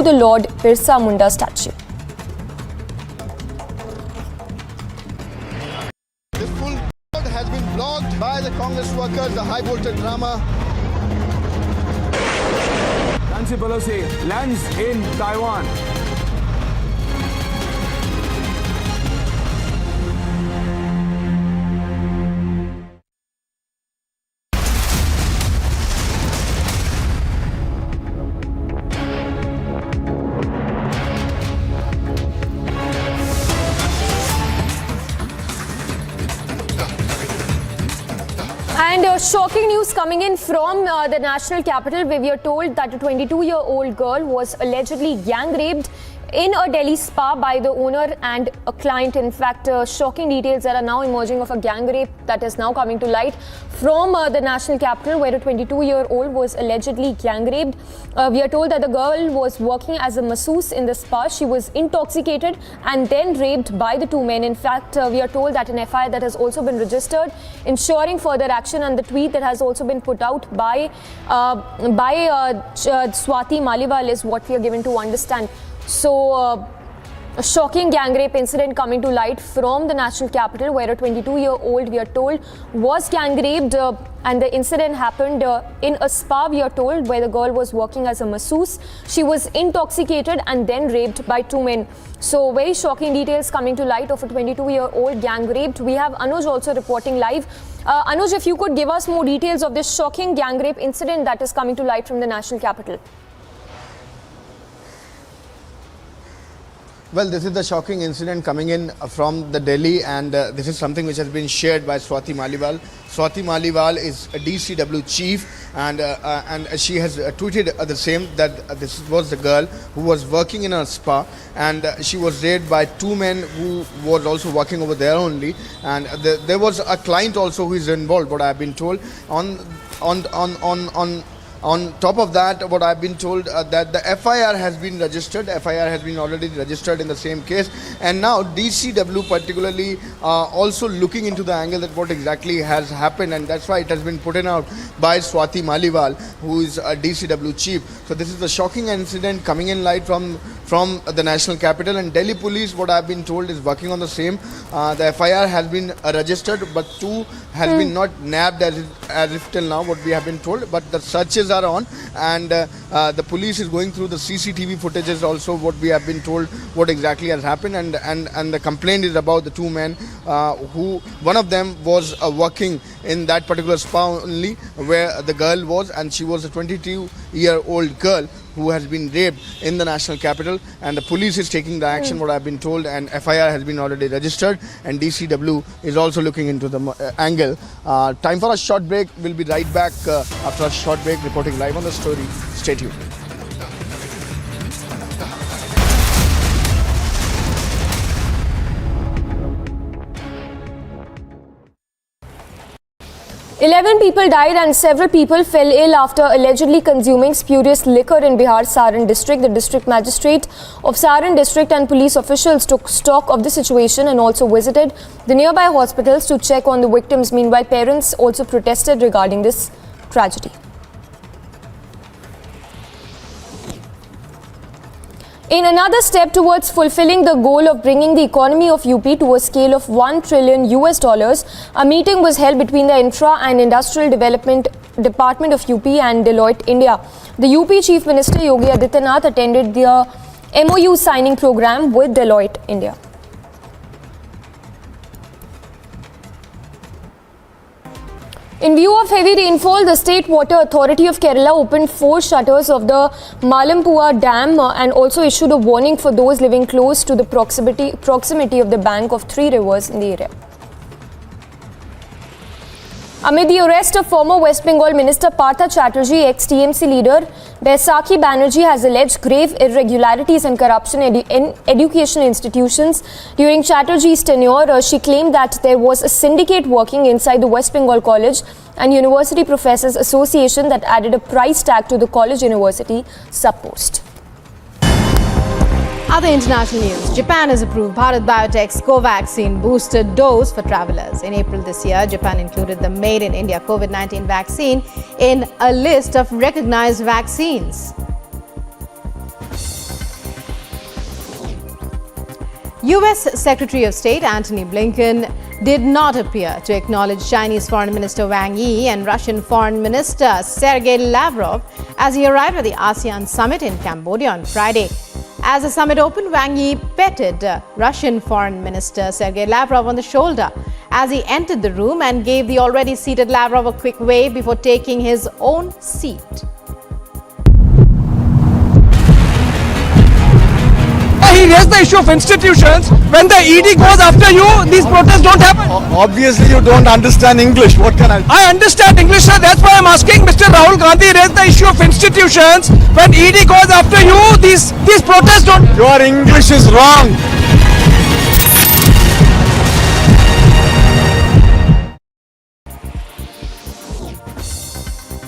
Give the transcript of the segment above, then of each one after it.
the Lord Birsa Munda statue. This full road has been blocked by the Congress workers, the high voltage drama. Nancy Pelosi lands in Taiwan. And shocking news coming in from the national capital, where we are told that a 22-year-old girl was allegedly gang raped in a Delhi spa by the owner and a client. In fact, shocking details that are now emerging of a gang rape that is now coming to light from the national capital, where a 22-year-old was allegedly gang raped. We are told that the girl was working as a masseuse in the spa. She was intoxicated and then raped by the two men. In fact, we are told that an FIR that has also been registered, ensuring further action, and the tweet that has also been put out by Swati Maliwal is what we are given to understand. So, a shocking gang rape incident coming to light from the national capital, where a 22-year-old, we are told, was gang raped, and the incident happened in a spa, we are told, where the girl was working as a masseuse. She was intoxicated and then raped by two men. So, very shocking details coming to light of a 22-year-old gang raped. We have Anuj also reporting live. Anuj, if you could give us more details of this shocking gang rape incident that is coming to light from the national capital. Well, this is the shocking incident coming in from the Delhi, and this is something which has been shared by Swati Maliwal. Swati Maliwal is a DCW chief, and she has tweeted the same, that this was the girl who was working in a spa, and she was raped by two men who was also working over there only, and there was a client also who is involved, what I have been told. On top of that, what I've been told, that the FIR has been registered. FIR has been already registered in the same case, and now DCW particularly also looking into the angle that what exactly has happened, and that's why it has been put in out by Swati Maliwal, who is a DCW chief. So this is the shocking incident coming in light from the national capital, and Delhi police, what I've been told, is working on the same. The FIR has been registered, but two has been not nabbed as if till now, what we have been told, but the searches are on, and the police is going through the CCTV footages also, what we have been told what exactly has happened, and the complaint is about the two men who, one of them was working in that particular spa only where the girl was, and she was a 22-year-old girl who has been raped in the national capital, and the police is taking the action, what I have been told, and FIR has been already registered, and DCW is also looking into the angle. Time for a short break. We'll be right back after a short break, reporting live on the story. Stay tuned. 11 people died and several people fell ill after allegedly consuming spurious liquor in Bihar's Saran district. The district magistrate of Saran district and police officials took stock of the situation and also visited the nearby hospitals to check on the victims. Meanwhile, parents also protested regarding this tragedy. In another step towards fulfilling the goal of bringing the economy of UP to a scale of $1 trillion, a meeting was held between the Infra and Industrial Development Department of UP and Deloitte India. The UP Chief Minister Yogi Adityanath attended the MOU signing program with Deloitte India. In view of heavy rainfall, the State Water Authority of Kerala opened 4 shutters of the Malampua Dam and also issued a warning for those living close to the proximity of the bank of 3 rivers in the area. Amid the arrest of former West Bengal Minister Partha Chatterjee, ex-TMC leader Baisakhi Banerjee has alleged grave irregularities and corruption in education institutions. During Chatterjee's tenure, she claimed that there was a syndicate working inside the West Bengal College and University Professors Association that added a price tag to the college-university sub-post. Other international news. Japan has approved Bharat Biotech's Covaxin booster dose for travellers. In April this year, Japan included the Made in India COVID-19 vaccine in a list of recognized vaccines. US Secretary of State Antony Blinken did not appear to acknowledge Chinese Foreign Minister Wang Yi and Russian Foreign Minister Sergei Lavrov as he arrived at the ASEAN summit in Cambodia on Friday. As the summit opened, Wang Yi petted Russian Foreign Minister Sergei Lavrov on the shoulder as he entered the room and gave the already seated Lavrov a quick wave before taking his own seat. He raised the issue of institutions. When the ED goes after you, these protests don't happen. Obviously, you don't understand English. What can I do? I understand English, sir. That's why I'm asking. Mr. Rahul Gandhi raised the issue of institutions. When ED goes after you, these protests don't. Your English is wrong.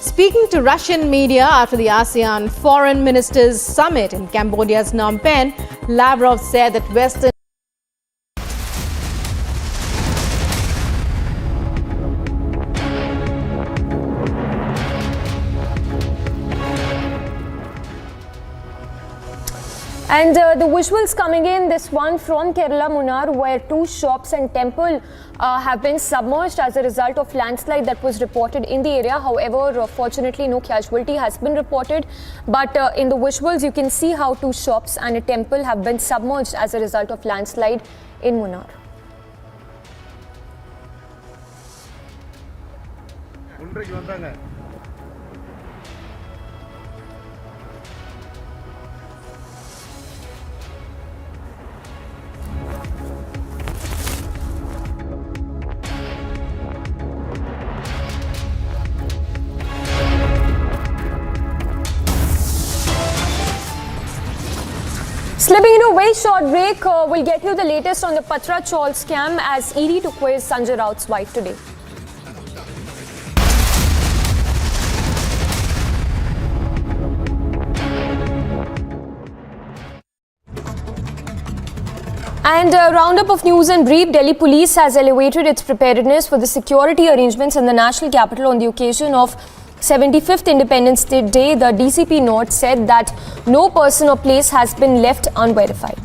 Speaking to Russian media after the ASEAN Foreign Ministers Summit in Cambodia's Phnom Penh, Lavrov said that Western And the visuals coming in, this one from Kerala, Munnar, where 2 shops and temple have been submerged as a result of landslide that was reported in the area. However, fortunately, no casualty has been reported. But in the visuals, you can see how 2 shops and a temple have been submerged as a result of landslide in Munnar. Slipping into a very short break, we'll get you the latest on the Patra Chaul scam as ED to quiz Sanjay Raut's wife today. And a roundup of news and brief. Delhi Police has elevated its preparedness for the security arrangements in the national capital on the occasion of 75th Independence Day. The DCP note said that no person or place has been left unverified.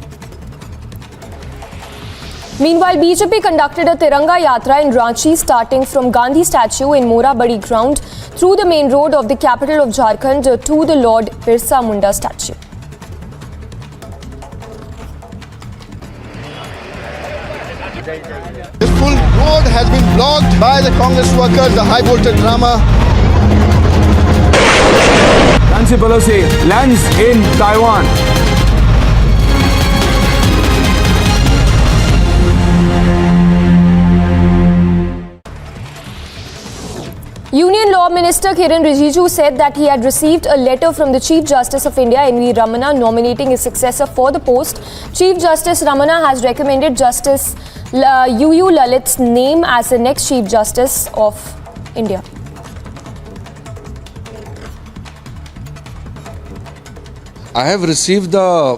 Meanwhile, BJP conducted a Tiranga Yatra in Ranchi starting from Gandhi statue in Morabadi ground through the main road of the capital of Jharkhand to the Lord Birsa Munda statue. This full road has been blocked by the Congress workers, the high voltage drama. Nancy Pelosi lands in Taiwan. Union Law Minister Kiran Rijiju said that he had received a letter from the Chief Justice of India, N.V. Ramana, nominating his successor for the post. Chief Justice Ramana has recommended Justice UU Lalit's name as the next Chief Justice of India. I have received the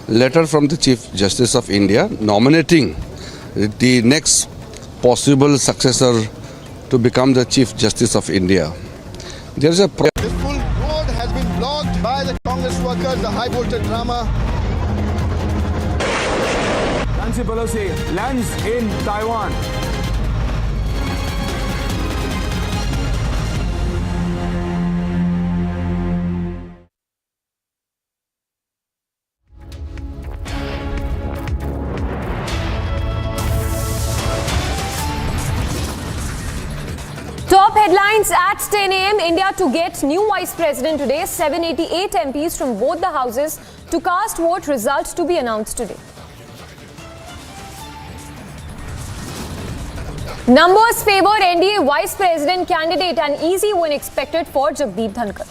letter from the Chief Justice of India nominating the next possible successor to become the Chief Justice of India. There is a This full road has been blocked by the Congress workers, the high voltage drama. Nancy Pelosi lands in Taiwan. Top headlines at 10 a.m. India to get new vice president today. 788 MPs from both the houses to cast vote, results to be announced today. Numbers favor NDA vice president candidate. An easy win expected for Jagdeep Dhankar.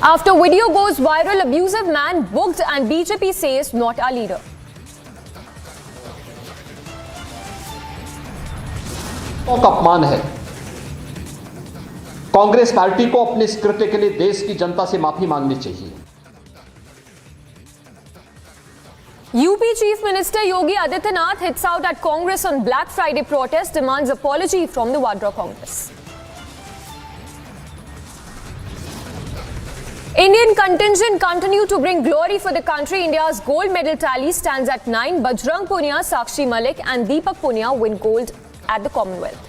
After video goes viral, abusive man booked and BJP says not our leader. का अपमान है। Congress party को अपने इस कृत्य के लिए देश की जनता से माफी मांगनी चाहिए। UP Chief Minister Yogi Adityanath hits out at Congress on Black Friday protest, demands apology from the Vadra Congress. Indian contingent continue to bring glory for the country. India's gold medal tally stands at 9. Bajrang Punia, Sakshi Malik and Deepak Punia win gold at the Commonwealth.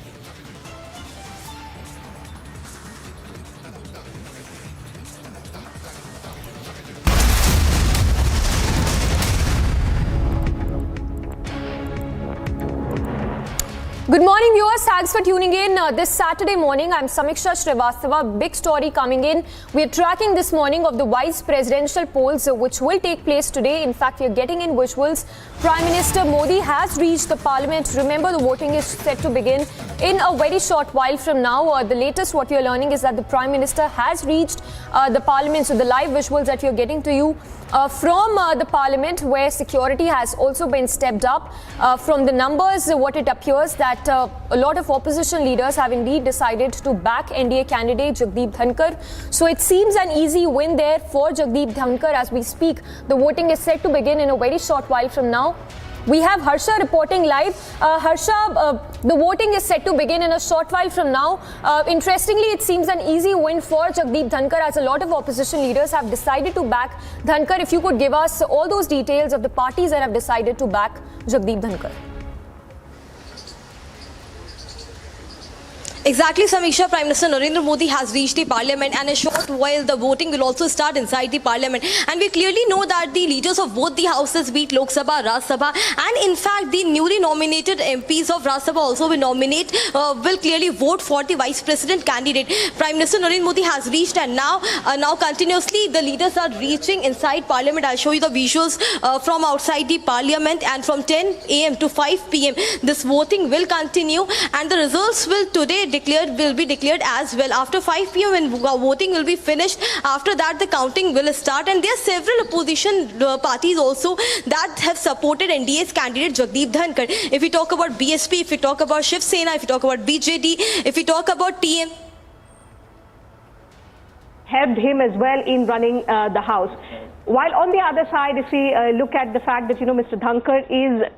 Good morning, viewers. Thanks for tuning in. This Saturday morning, I'm Samiksha Srivastava. Big story coming in. We're tracking this morning of the vice presidential polls, which will take place today. In fact, we're getting in visuals. Prime Minister Modi has reached the parliament. Remember, the voting is set to begin in a very short while from now. The latest what we're learning is that the Prime Minister has reached the parliament. So the live visuals that we're getting to you from the parliament, where security has also been stepped up. From the numbers, what it appears that a lot of opposition leaders have indeed decided to back NDA candidate Jagdeep Dhankar. So it seems an easy win there for Jagdeep Dhankar as we speak. The voting is set to begin in a very short while from now. We have Harsha reporting live. Harsha, the voting is set to begin in a short while from now. Interestingly, it seems an easy win for Jagdeep Dhankar as a lot of opposition leaders have decided to back Dhankar. If you could give us all those details of the parties that have decided to back Jagdeep Dhankar. Exactly, Samiksha. Prime Minister Narendra Modi has reached the parliament, and in a short while the voting will also start inside the parliament. And we clearly know that the leaders of both the houses, be it Lok Sabha, Raj Sabha, and in fact the newly nominated MPs of Raj Sabha also will clearly vote for the vice president candidate. Prime Minister Narendra Modi has reached, and now continuously the leaders are reaching inside parliament. I'll show you the visuals from outside the parliament, and from 10 a.m. to 5 p.m. this voting will continue, and the results will be declared as well. After 5 p.m. when voting will be finished, after that the counting will start, and there are several opposition parties also that have supported NDA's candidate Jagdeep Dhankar. If we talk about BSP, if we talk about Shiv Sena, if we talk about BJD, if we talk about TM, helped him as well in running the house. While on the other side, if we look at the fact that Mr. Dhankar is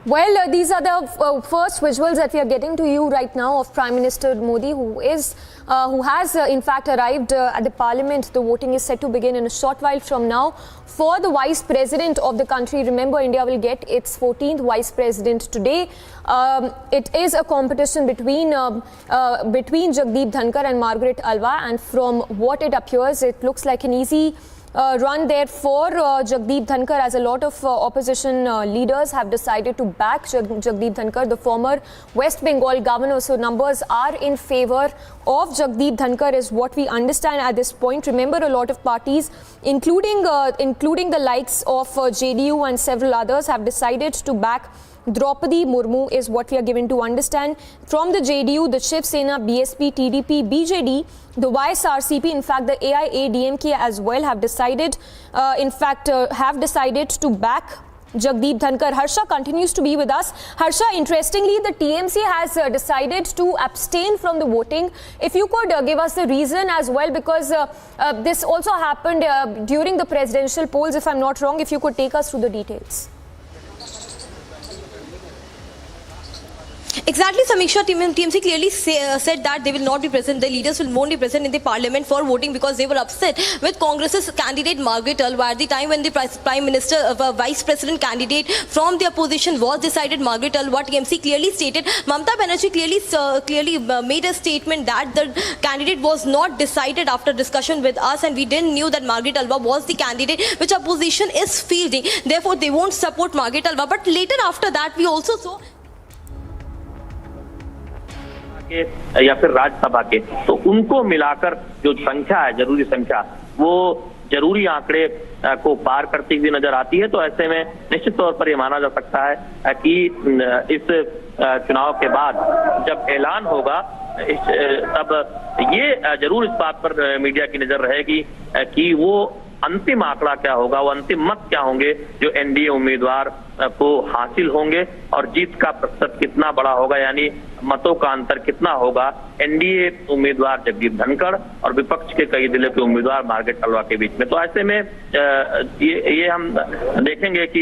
Well, these are the first visuals that we are getting to you right now of Prime Minister Modi, who has in fact arrived at the parliament. The voting is set to begin in a short while from now for the vice president of the country. Remember, India will get its 14th vice president today. It is a competition between Jagdeep Dhankar and Margaret Alva, and from what it appears, it looks like an easy run there for Jagdeep Dhankar, as a lot of opposition leaders have decided to back Jagdeep Dhankar, the former West Bengal governor. So numbers are in favor of Jagdeep Dhankar is what we understand at this point. Remember, a lot of parties, including the likes of JDU and several others, have decided to back Draupadi Murmu, is what we are given to understand. From the JDU, the Shiv Sena, BSP, TDP, BJD, the YSRCP, in fact the AIADMK as well have decided to back Jagdeep Dhankar. Harsha continues to be with us. Harsha, interestingly, the TMC has decided to abstain from the voting. If you could give us the reason as well, because this also happened during the presidential polls, if I'm not wrong. If you could take us through the details. Exactly, Samiksha. TMC clearly said that they will not be present. The leaders will not be present in the parliament for voting because they were upset with Congress's candidate Margaret Alva. At the time when the Prime Minister, Vice President candidate from the opposition was decided, Margaret Alva, TMC clearly stated, Mamata Banerjee clearly made a statement that the candidate was not decided after discussion with us, and we didn't knew that Margaret Alva was the candidate which opposition is fielding. Therefore, they won't support Margaret Alva. But later after that, we also saw या फिर राज्यसभा के, तो उनको मिलाकर जो संख्या है, जरूरी संख्या, वो जरूरी आंकड़े को पार करती हुई नजर आती है। तो ऐसे में निश्चित तौर पर ये माना जा सकता है कि इस चुनाव के बाद जब ऐलान होगा, तब ये जरूर इस बात पर मीडिया की नजर रहेगी कि वो अंतिम आंकड़ा क्या होगा, वो अंतिम मत क्या होंगे जो एनडीए उम्मीदवार को हासिल होंगे और जीत का प्रतिशत कितना बड़ा होगा, यानी मतों का अंतर कितना होगा एनडीए उम्मीदवार जगदीप धनखड़ और विपक्ष के कई जिले के उम्मीदवार मार्गरेट तलवा के बीच में। तो ऐसे में ये हम देखेंगे कि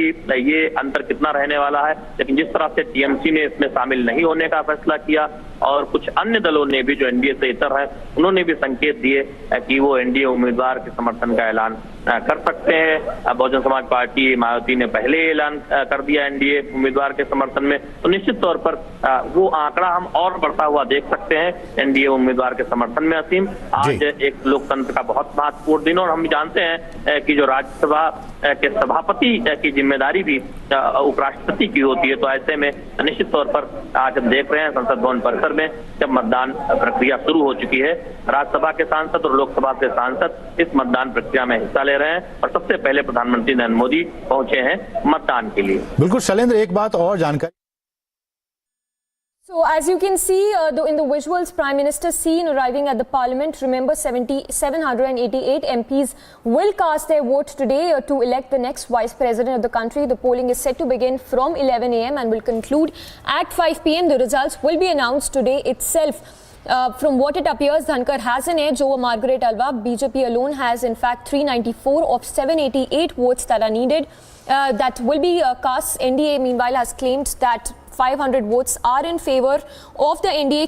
ये अंतर कितना रहने वाला है। लेकिन जिस तरह से टीएमसी ने इसमें शामिल नहीं होने का फैसला किया और कुछ अन्य दलों ने भी जो एनडीए से इतर है उन्होंने भी संकेत दिए कि वो एनडीए उम्मीदवार के समर्थन का ऐलान कर सकते हैं। बहुजन समाज पार्टी मायावती ने पहले ऐलान कर दिया एनडीए उम्मीदवार के समर्थन में, तो निश्चित तौर पर वो आंकड़ा हम और बढ़ता हुआ देख सकते हैं एनडीए उम्मीदवार के समर्थन में। असीम, आज एक लोकतंत्र का बहुत महत्वपूर्ण दिन और हम जानते हैं कि जो राज्यसभा के सभापति की जिम्मेदारी भी उपराष्ट्रपति की होती है। तो ऐसे में निश्चित तौर पर आज हम देख रहे हैं संसद भवन परिसर में जब मतदान प्रक्रिया शुरू हो चुकी है, राज्यसभा के सांसद और लोकसभा के सांसद इस मतदान प्रक्रिया में हिस्सा ले रहे हैं और सबसे पहले प्रधानमंत्री नरेंद्र मोदी पहुंचे हैं मतदान के लिए। बिल्कुल शैलेंद्र, एक बात और जानकारी। So, as you can see in the visuals, Prime Minister seen arriving at the Parliament. Remember, 788 MPs will cast their vote today to elect the next Vice President of the country. The polling is set to begin from 11 a.m. and will conclude at 5 p.m. The results will be announced today itself. From what it appears, Dhankar has an edge over Margaret Alva. BJP alone has, in fact, 394 of 788 votes that are needed. That will be cast. NDA, meanwhile, has claimed that 500 votes are in favor of the NDA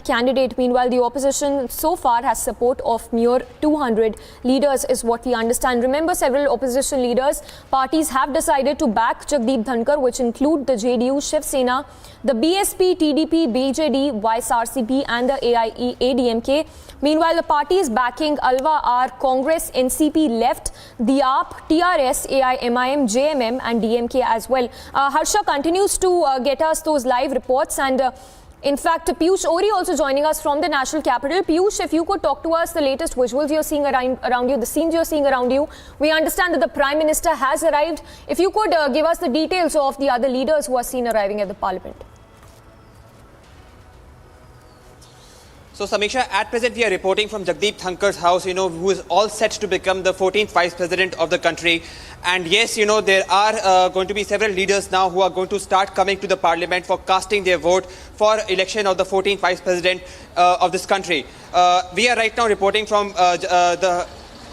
candidate. Meanwhile, the opposition so far has support of mere 200 leaders is what we understand. Remember, several opposition leaders, parties have decided to back Jagdeep Dhankar, which include the JDU, Shiv Sena, the BSP, TDP, BJD, YSRCP and the AIADMK. Meanwhile, the parties backing Alva are Congress, NCP, Left, the AAP, TRS, AIMIM, JMM and DMK as well. Harsha continues to get us those live reports, and in fact, Piyush Ori also joining us from the national capital. Piyush, if you could talk to us the latest visuals you're seeing around you, the scenes you're seeing around you. We understand that the Prime Minister has arrived. If you could give us the details of the other leaders who are seen arriving at the Parliament. So, Samiksha, at present we are reporting from Jagdeep Dhankar's house, who is all set to become the 14th Vice President of the country. And yes, there are going to be several leaders now who are going to start coming to the Parliament for casting their vote for election of the 14th Vice President of this country. We are right now reporting from the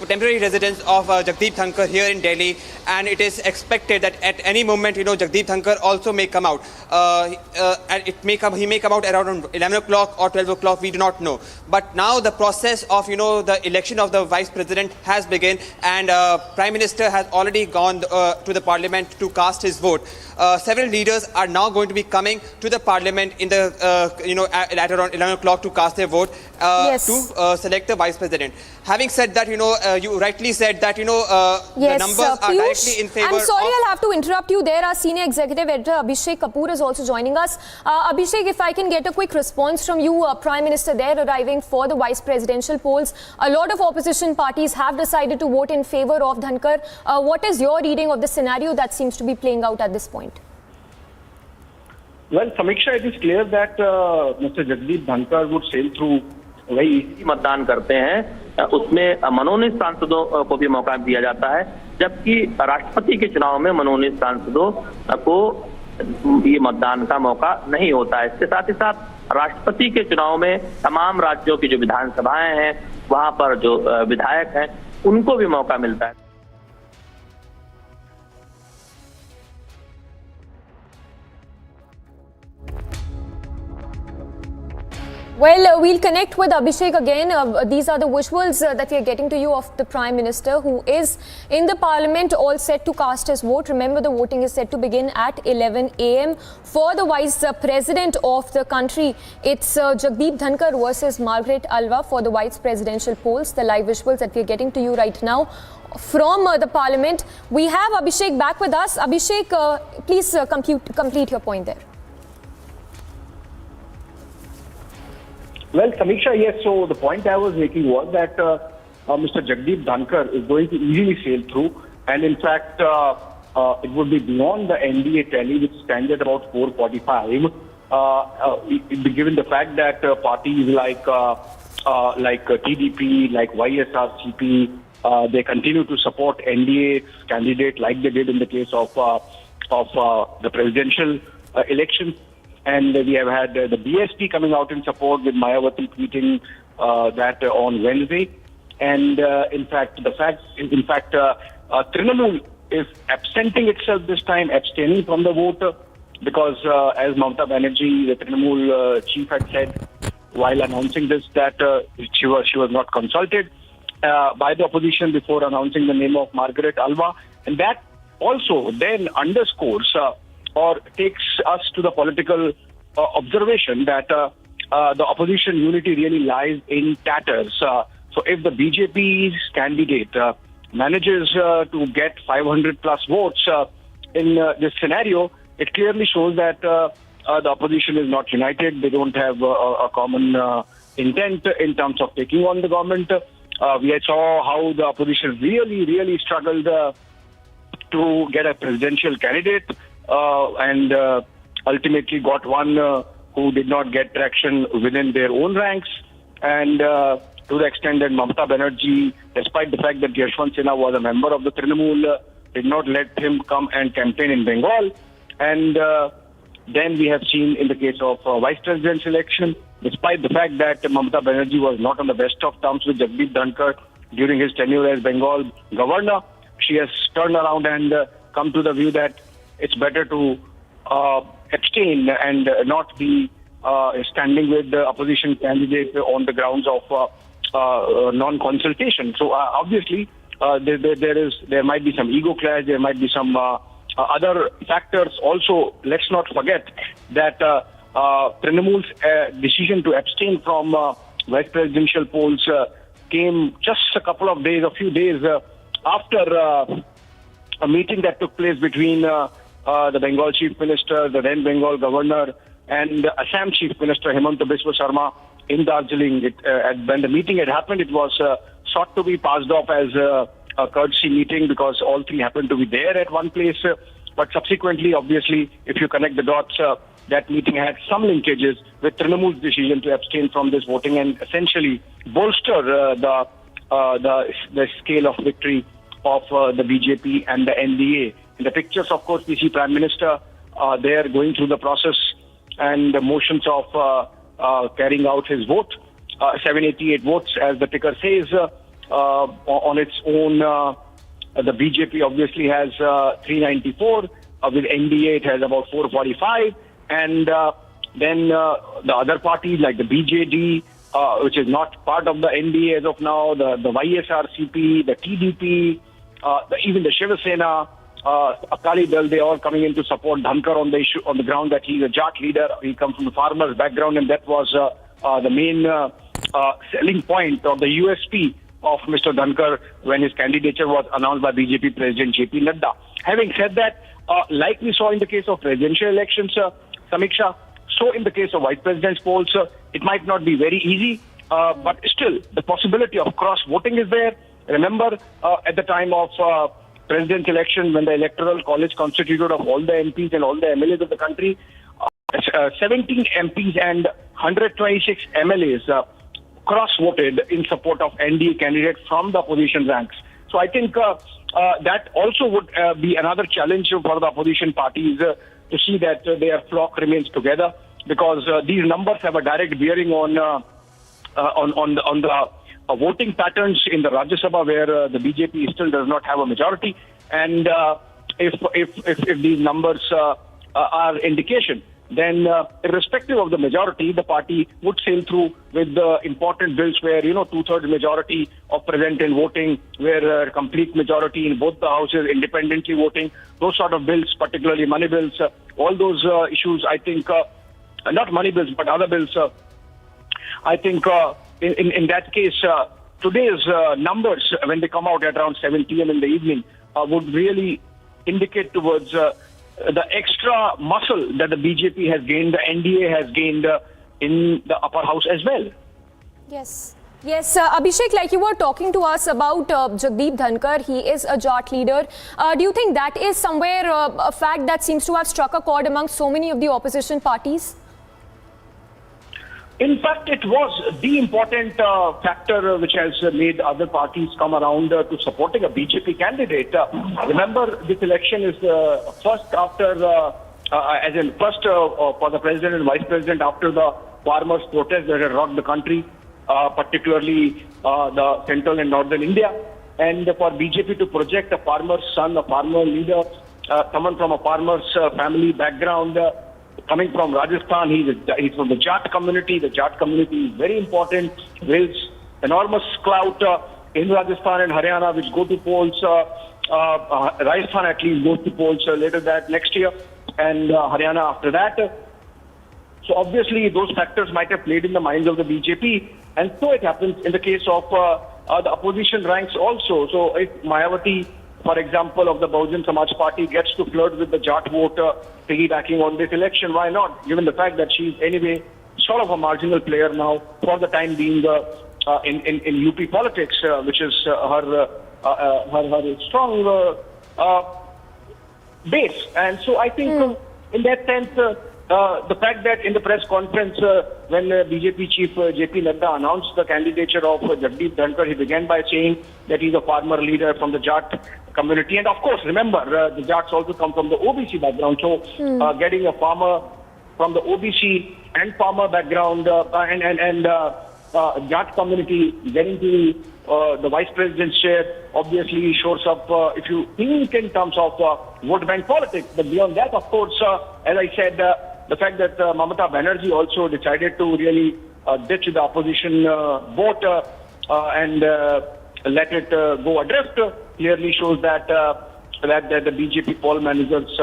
temporary residence of Jagdeep Dhankar here in Delhi, and it is expected that at any moment, Jagdeep Dhankar also may come out. And he may come out around 11 o'clock or 12 o'clock, we do not know. But now the process of, the election of the Vice President has begun, and Prime Minister has already gone to the Parliament to cast his vote. Several leaders are now going to be coming to the Parliament in the, at around 11 o'clock to cast their vote to select the Vice President. Having said that, you rightly said that, the numbers are directly in favor. I'm sorry, I'll have to interrupt you there. Our senior executive editor Abhishek Kapoor is also joining us. Abhishek, if I can get a quick response from you, Prime Minister there arriving for the vice presidential polls. A lot of opposition parties have decided to vote in favor of Dhankar. What is your reading of the scenario that seems to be playing out at this point? Well, Samiksha, it is clear that Mr. Jagdeep Dhankar would sail through very easy. मतदान करते हैं उसमें मनोनीत सांसदों को भी मौका दिया जाता है, जबकि राष्ट्रपति के चुनाव में मनोनीत सांसदों को ये मतदान का मौका नहीं होता है। इसके साथ ही साथ राष्ट्रपति के चुनाव में तमाम राज्यों की जो विधानसभाएं हैं वहां पर जो विधायक हैं उनको भी मौका मिलता है। Well, we'll connect with Abhishek again. These are the visuals that we are getting to you of the Prime Minister, who is in the Parliament, all set to cast his vote. Remember, the voting is set to begin at 11 a.m. for the Vice President of the country. It's Jagdeep Dhankar versus Margaret Alva for the Vice Presidential polls. The live visuals that we are getting to you right now from the Parliament. We have Abhishek back with us. Abhishek, please complete your point there. Well, Samiksha, yes, so the point I was making was that Mr. Jagdeep Dhankar is going to easily sail through, and in fact, it would be beyond the NDA tally, which stands at about 445, given the fact that parties like TDP, like YSRCP, they continue to support NDA candidate like they did in the case of the presidential election. And we have had the BSP coming out in support with Mayawati tweeting that on Wednesday. And in fact, Trinamool is absenting itself this time, abstaining from the vote, because as Mamata Banerjee, the Trinamool chief, had said while announcing this, that she was not consulted by the opposition before announcing the name of Margaret Alva. And that also then underscores or takes us to the political observation that the opposition unity really lies in tatters. So if the BJP's candidate manages to get 500 plus votes in this scenario, it clearly shows that the opposition is not united. They don't have a common intent in terms of taking on the government. We saw how the opposition really struggled to get a presidential candidate and ultimately got one who did not get traction within their own ranks. And to the extent that Mamata Banerjee, despite the fact that Yashwant Sinha was a member of the Trinamool, did not let him come and campaign in Bengal. And then we have seen in the case of Vice President's election, despite the fact that Mamata Banerjee was not on the best of terms with Jagdeep Dhankar during his tenure as Bengal governor, she has turned around and come to the view that it's better to abstain and not be standing with the opposition candidate on the grounds of non-consultation. So obviously there might be some ego clash, there might be some other factors. Also, let's not forget that Trinamool's decision to abstain from vice presidential polls came just a few days after a meeting that took place between the Bengal Chief Minister, the then Bengal Governor, and the Assam Chief Minister Hemanta Biswa Sarma in Darjeeling. When the meeting had happened, it was sought to be passed off as a courtesy meeting because all three happened to be there at one place. But subsequently, obviously, if you connect the dots, that meeting had some linkages with Trinamool's decision to abstain from this voting and essentially bolster the scale of victory of the BJP and the NDA. In the pictures, of course, we see Prime Minister there going through the process and the motions of carrying out his vote. 788 votes, as the ticker says, on its own. The BJP obviously has 394. With NDA, it has about 445. And then the other parties like the BJD, which is not part of the NDA as of now, the YSRCP, the TDP, even the Shiva Sena, Akali Dal, they are coming in to support Dhankar on the issue, on the ground that he's a Jat leader. He comes from the farmers' background, and that was the main selling point of the USP of Mr. Dhankar when his candidature was announced by BJP President JP Nadda. Having said that, like we saw in the case of presidential elections, Samiksha, so in the case of vice president's polls, it might not be very easy, but still the possibility of cross-voting is there. Remember, at the time of president's election, when the electoral college constituted of all the MPs and all the MLAs of the country, 17 MPs and 126 MLAs cross-voted in support of NDA candidate from the opposition ranks. So I think that also would be another challenge for the opposition parties to see that their flock remains together, because these numbers have a direct bearing on the voting patterns in the Rajya Sabha, where the BJP still does not have a majority. And if these numbers are indication, then irrespective of the majority, the party would sail through with the important bills where, two-thirds majority of present in voting, where complete majority in both the houses, independently voting, those sort of bills, particularly money bills, all those issues, I think, not money bills, but other bills, I think in that case, today's numbers, when they come out at around 7 p.m. in the evening, would really indicate towards the extra muscle that the BJP has gained, the NDA has gained in the upper house as well. Yes. Yes, Abhishek, like you were talking to us about Jagdeep Dhankar, he is a Jat leader. Do you think that is somewhere a fact that seems to have struck a chord among so many of the opposition parties? In fact, it was the important factor which has made other parties come around to supporting a BJP candidate. Remember, this election is first after, first for the president and vice president after the farmers' protest that had rocked the country, particularly the central and northern India. And for BJP to project a farmer's son, a farmer leader, someone from a farmer's family background, coming from Rajasthan, he's from the Jat community. The Jat community is very important, wields enormous clout in Rajasthan and Haryana, which go to polls. Rajasthan at least goes to polls later that next year, and Haryana after that. So obviously those factors might have played in the minds of the BJP, and so it happens in the case of the opposition ranks also. So if Mayawati, for example, of the Bahujan Samaj Party gets to flirt with the Jat vote, piggybacking on this election, why not? Given the fact that she's anyway sort of a marginal player now for the time being in UP politics, which is her strong base. And so I think in that sense, the fact that in the press conference when BJP chief JP Nadda announced the candidature of Jagdeep Dhankar, he began by saying that he's a farmer leader from the Jat community. And of course, remember, the Jats also come from the OBC background. So getting a farmer from the OBC and farmer background and Jat community getting to the vice president's chair obviously shows up, if you think in terms of vote bank politics. But beyond that, of course, as I said, the fact that Mamata Banerjee also decided to really ditch the opposition vote and let it go adrift clearly shows that that the BJP poll managers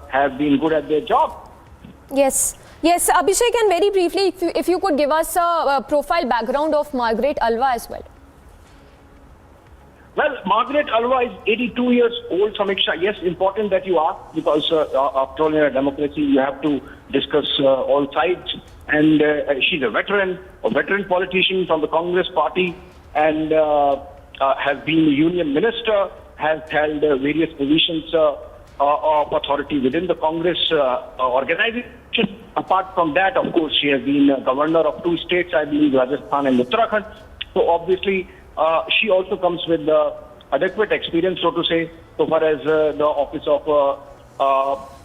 have been good at their job. Yes. Yes, Abhishek, and very briefly, if you could give us a profile background of Margaret Alva as well. Well, Margaret Alva is 82 years old, Samiksha. Yes, important that you ask, because after all, in a democracy, you have to discuss all sides. And she's a veteran politician from the Congress party, and has been a union minister, has held various positions of authority within the Congress organization. Apart from that, of course, she has been governor of 2 states, I believe, Rajasthan and Uttarakhand. So obviously, she also comes with adequate experience, so to say, so far as the office of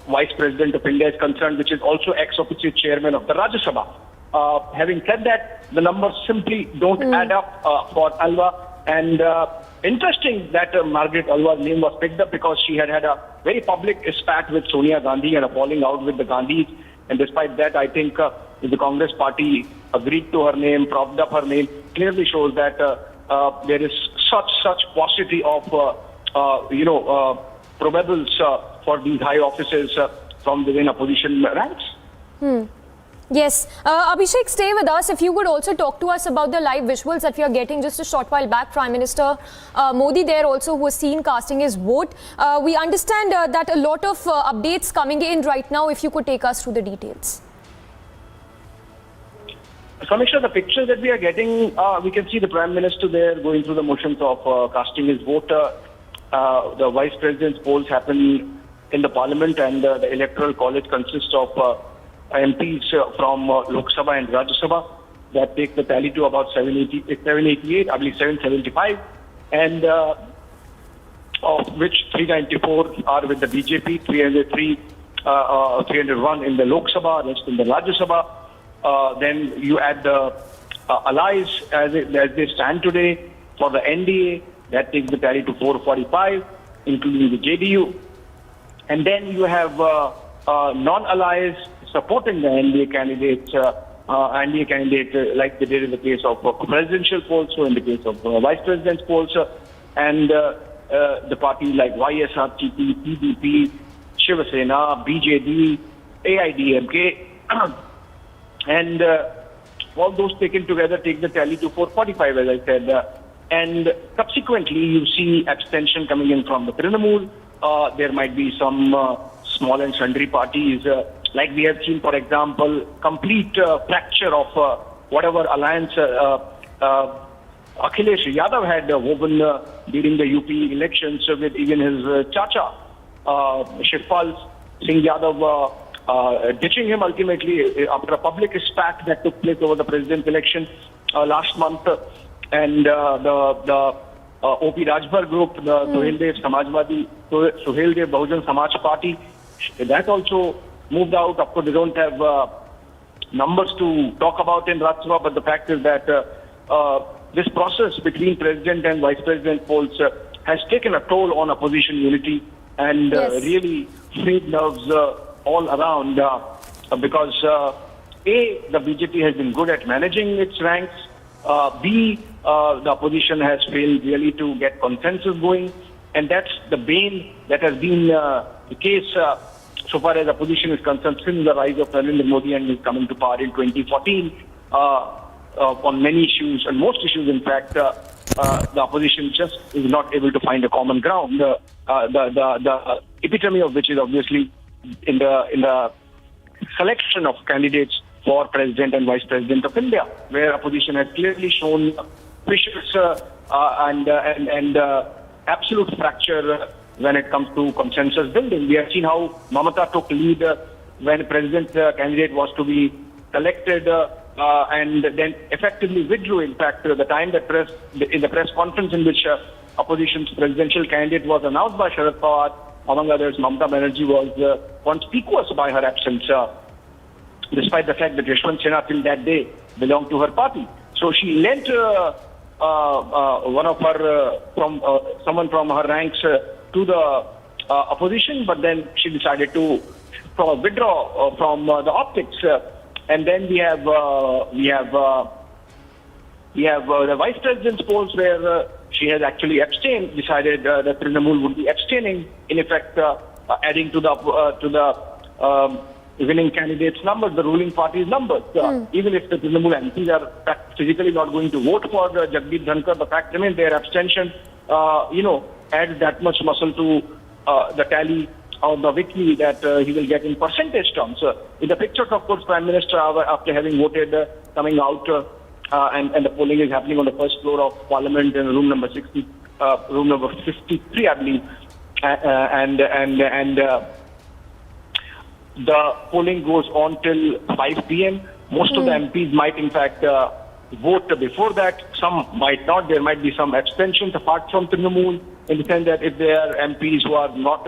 Vice President of India is concerned, which is also ex-officio chairman of the Rajya Sabha. Having said that, the numbers simply don't add up for Alva. And interesting that Margaret Alva's name was picked up because she had a very public spat with Sonia Gandhi and a falling out with the Gandhis. And despite that, I think the Congress party agreed to her name, propped up her name, clearly shows that there is such paucity of, probables for these high offices from within opposition ranks. Yes. Abhishek, stay with us. If you could also talk to us about the live visuals that we are getting just a short while back. Prime Minister Modi there also was seen casting his vote. We understand that a lot of updates coming in right now. If you could take us through the details. Samiksha, the picture that we are getting, we can see the Prime Minister there going through the motions of casting his vote. The Vice President's polls happen in the Parliament, and the Electoral College consists of MPs from Lok Sabha and Rajya Sabha. That takes the tally to about 788, I believe 775, and of which 394 are with the BJP, 301 in the Lok Sabha, rest in the Rajya Sabha. Then you add the allies as they stand today for the NDA. That takes the tally to 445, including the JDU. And then you have non-allies supporting the NDA candidates, like they did in the case of presidential polls, so in the case of vice president's polls, and the parties like YSRTP, PDP, Shiva Sena, BJD, AIDMK, and all those taken together take the tally to 445, as I said. And subsequently, you see abstention coming in from the Trinamool. There might be some small and sundry parties, like we have seen, for example, complete fracture of whatever alliance Akhilesh Yadav had woven during the UP elections with even his chacha, Shivpal Singh Yadav, ditching him ultimately after a public spat that took place over the president's election last month. And the OP Rajbhar group, the Suheldev Bahujan Samaj Party, that also moved out. Of course, they don't have numbers to talk about in Rajya Sabha, but the fact is that this process between president and vice president polls has taken a toll on opposition unity and really frayed nerves all around because A, the BJP has been good at managing its ranks, B, the opposition has failed really to get consensus going, and that's the bane that has been the case so far as opposition is concerned since the rise of Narendra Modi and his coming to power in 2014 on many issues, and most issues in fact, the opposition just is not able to find a common ground. The epitome of which is obviously in the selection of candidates for President and Vice President of India, where opposition has clearly shown fissures and absolute fracture when it comes to consensus building. We have seen how Mamata took lead when president candidate was to be selected and then effectively withdrew. In fact, the time that in the press conference in which opposition's presidential candidate was announced by Sharad Pawar, among others, Mamata Banerjee was conspicuous by her absence, despite the fact that Yashwant Sinha till that day belonged to her party. So she lent one of her someone from her ranks to the opposition, but then she decided to withdraw from the optics. And then we have the vice president's polls where she has actually abstained, decided that Trinamool would be abstaining, in effect adding to the winning candidate's numbers, the ruling party's numbers. Even if the Trinamool MPs are physically not going to vote for Jagdeep Dhankar, the fact remains their abstention, adds that much muscle to the tally of the victory that he will get in percentage terms. In the pictures, of course, Prime Minister, after having voted, coming out, and the polling is happening on the first floor of Parliament in room number 53, I believe, and the polling goes on till 5 p.m. Most of the MPs might, in fact, vote before that. Some might not. There might be some abstentions apart from Trinamool, in the sense that if there are MPs who are not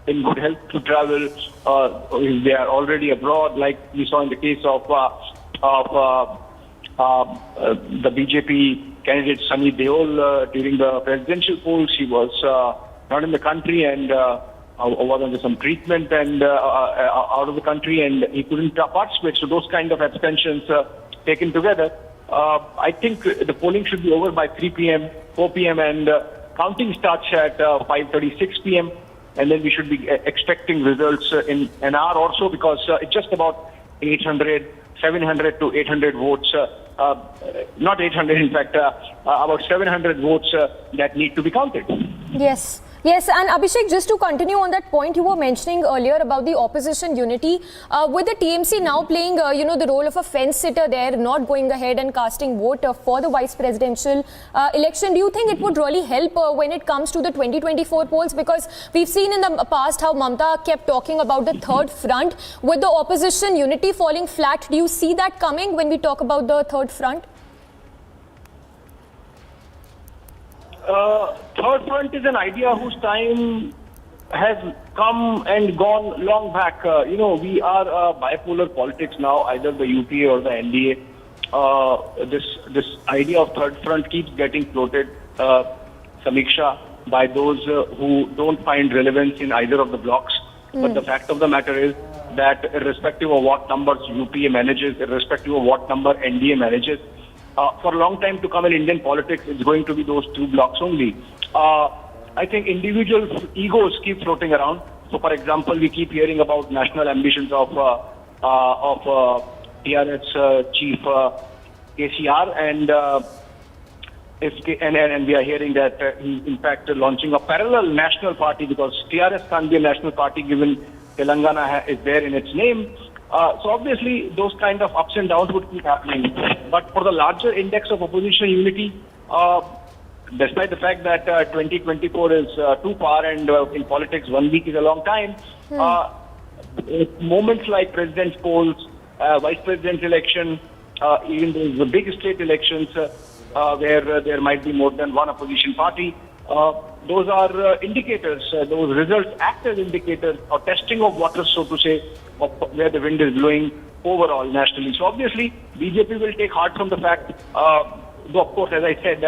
in good health to travel, if they are already abroad, like we saw in the case of the BJP candidate Sunny Deol during the presidential polls. He was not in the country and was under some treatment and out of the country, and he couldn't participate. So those kind of abstentions taken together, I think the polling should be over by 3 p.m., 4 p.m. and counting starts at 5:36 p.m. And then we should be expecting results in an hour or so, because it's just about 700 to 800 votes, not 800 in fact, about 700 votes that need to be counted. Yes. Yes, and Abhishek, just to continue on that point you were mentioning earlier about the opposition unity, with the TMC now playing, the role of a fence sitter there, not going ahead and casting vote for the vice presidential election, do you think it would really help when it comes to the 2024 polls? Because we've seen in the past how Mamata kept talking about the third front. With the opposition unity falling flat, do you see that coming when we talk about the third front? Third front is an idea whose time has come and gone long back. We are bipolar politics now, either the UPA or the NDA. This idea of third front keeps getting floated, Samiksha, by those who don't find relevance in either of the blocks. But the fact of the matter is that irrespective of what numbers UPA manages, irrespective of what number NDA manages, for a long time to come in Indian politics, it's going to be those two blocks only. I think individual egos keep floating around. So, for example, we keep hearing about national ambitions of TRS chief KCR, and we are hearing that he's in fact launching a parallel national party, because TRS can't be a national party given Telangana is there in its name. So obviously those kind of ups and downs would keep happening. But for the larger index of opposition unity, despite the fact that 2024 is too far and in politics 1 week is a long time, moments like president's polls, vice president's election, even the big state elections where there might be more than one opposition party, those are indicators. Those results act as indicators or testing of waters, so to say, of where the wind is blowing overall nationally. So obviously, BJP will take heart from the fact, though of course, as I said,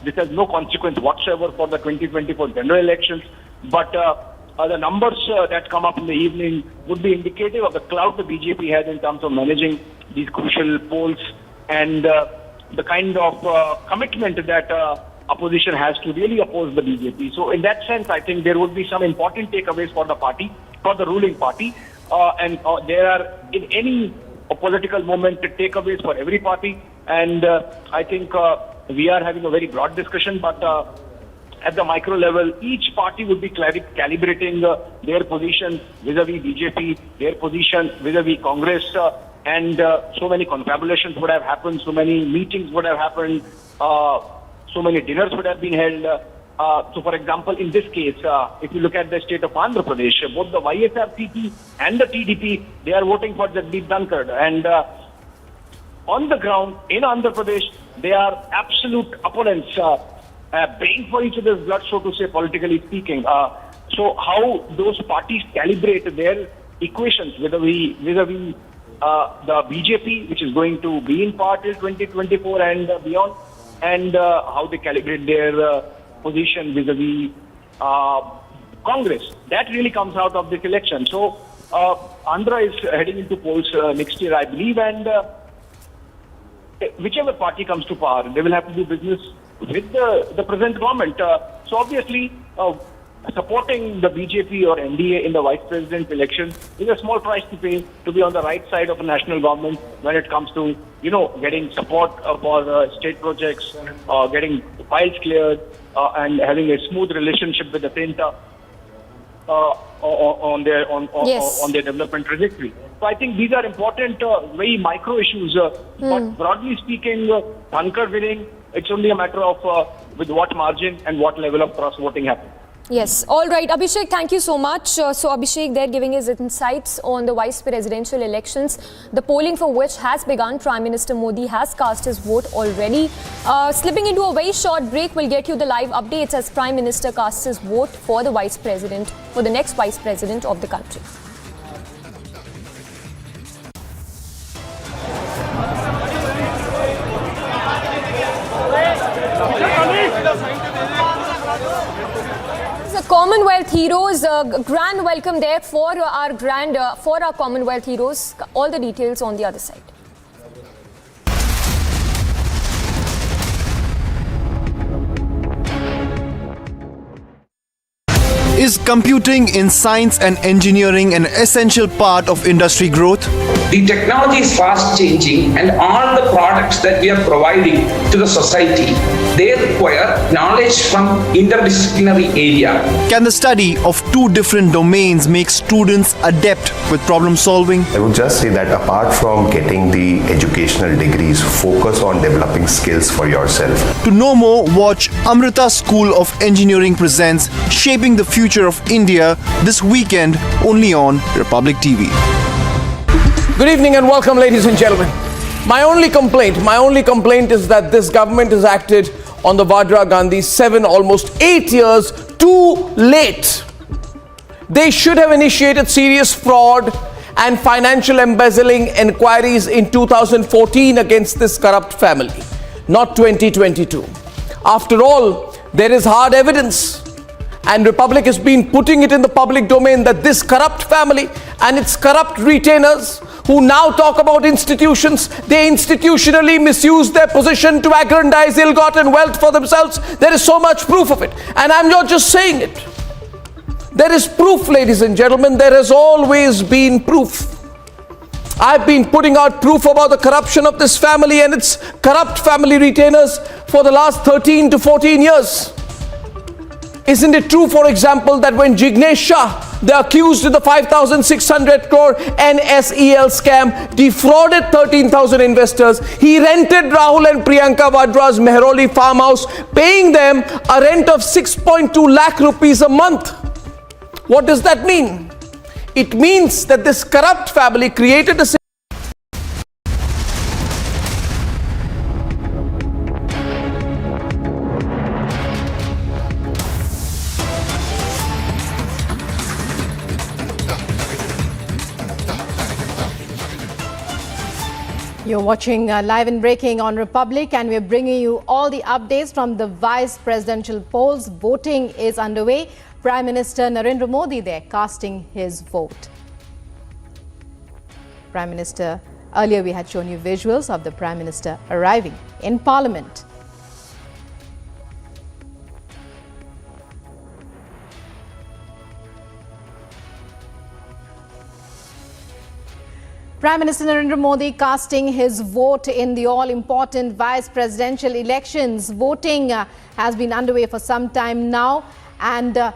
this has no consequence whatsoever for the 2024 general elections. But the numbers that come up in the evening would be indicative of the clout the BJP has in terms of managing these crucial polls and the kind of commitment that opposition has to really oppose the BJP. So in that sense, I think there would be some important takeaways for the party, for the ruling party. And there are, in any political moment, takeaways for every party. And I think we are having a very broad discussion, but at the micro level, each party would be calibrating their position vis-a-vis BJP, their position vis-a-vis Congress, and so many confabulations would have happened, so many meetings would have happened, so many dinners would have been held. So, for example, in this case, if you look at the state of Andhra Pradesh, both the YSRCP and the TDP, they are voting for Jagdeep Dhankar. And on the ground, in Andhra Pradesh, they are absolute opponents, paying for each other's blood, so to say, politically speaking. So how those parties calibrate their equations vis-a-vis the BJP, which is going to be in power till 2024 and beyond, and how they calibrate their position vis-a-vis Congress. That really comes out of this election. So Andhra is heading into polls next year, I believe, and whichever party comes to power, they will have to do business with the present government. So obviously, supporting the BJP or NDA in the vice president election is a small price to pay to be on the right side of a national government when it comes to, getting support for state projects, getting files cleared, and having a smooth relationship with the center on their development trajectory. So I think these are important, very micro issues. But broadly speaking, Dhankar winning, it's only a matter of with what margin and what level of cross-voting happens. Yes. All right. Abhishek, thank you so much. So Abhishek there giving his insights on the vice presidential elections, the polling for which has begun. Prime Minister Modi has cast his vote already. Slipping into a very short break, we'll get you the live updates as Prime Minister casts his vote for the vice president, for the next vice president of the country. Commonwealth heroes, grand welcome there for our Commonwealth heroes. All the details on the other side. Is computing in science and engineering an essential part of industry growth? The technology is fast changing, and all the products that we are providing to the society, they require knowledge from interdisciplinary area. Can the study of two different domains make students adept with problem solving? I would just say that apart from getting the educational degrees, focus on developing skills for yourself. To know more, watch Amrita School of Engineering presents Shaping the Future of India this weekend only on Republic TV. Good evening and welcome, ladies and gentlemen. My only complaint is that this government has acted on the Vadra Gandhi 7, almost 8 years too late. They should have initiated serious fraud and financial embezzling inquiries in 2014 against this corrupt family, not 2022. After all, there is hard evidence, and Republic has been putting it in the public domain that this corrupt family and its corrupt retainers who now talk about institutions, they institutionally misuse their position to aggrandize ill-gotten wealth for themselves. There is so much proof of it, and I'm not just saying it. There is proof, ladies and gentlemen. There has always been proof. I've been putting out proof about the corruption of this family and its corrupt family retainers for the last 13 to 14 years. Isn't it true, for example, that when Jignesh Shah, the accused in the 5,600 crore NSEL scam, defrauded 13,000 investors, he rented Rahul and Priyanka Vadra's Mehroli farmhouse, paying them a rent of 6.2 lakh rupees a month. What does that mean? it means that this corrupt family created a You're watching Live and Breaking on Republic, and we're bringing you all the updates from the vice presidential polls. Voting is underway. Prime Minister Narendra Modi there casting his vote. Prime Minister, earlier we had shown you visuals of the Prime Minister arriving in Parliament. Prime Minister Narendra Modi casting his vote in the all-important vice presidential elections. Voting has been underway for some time now, and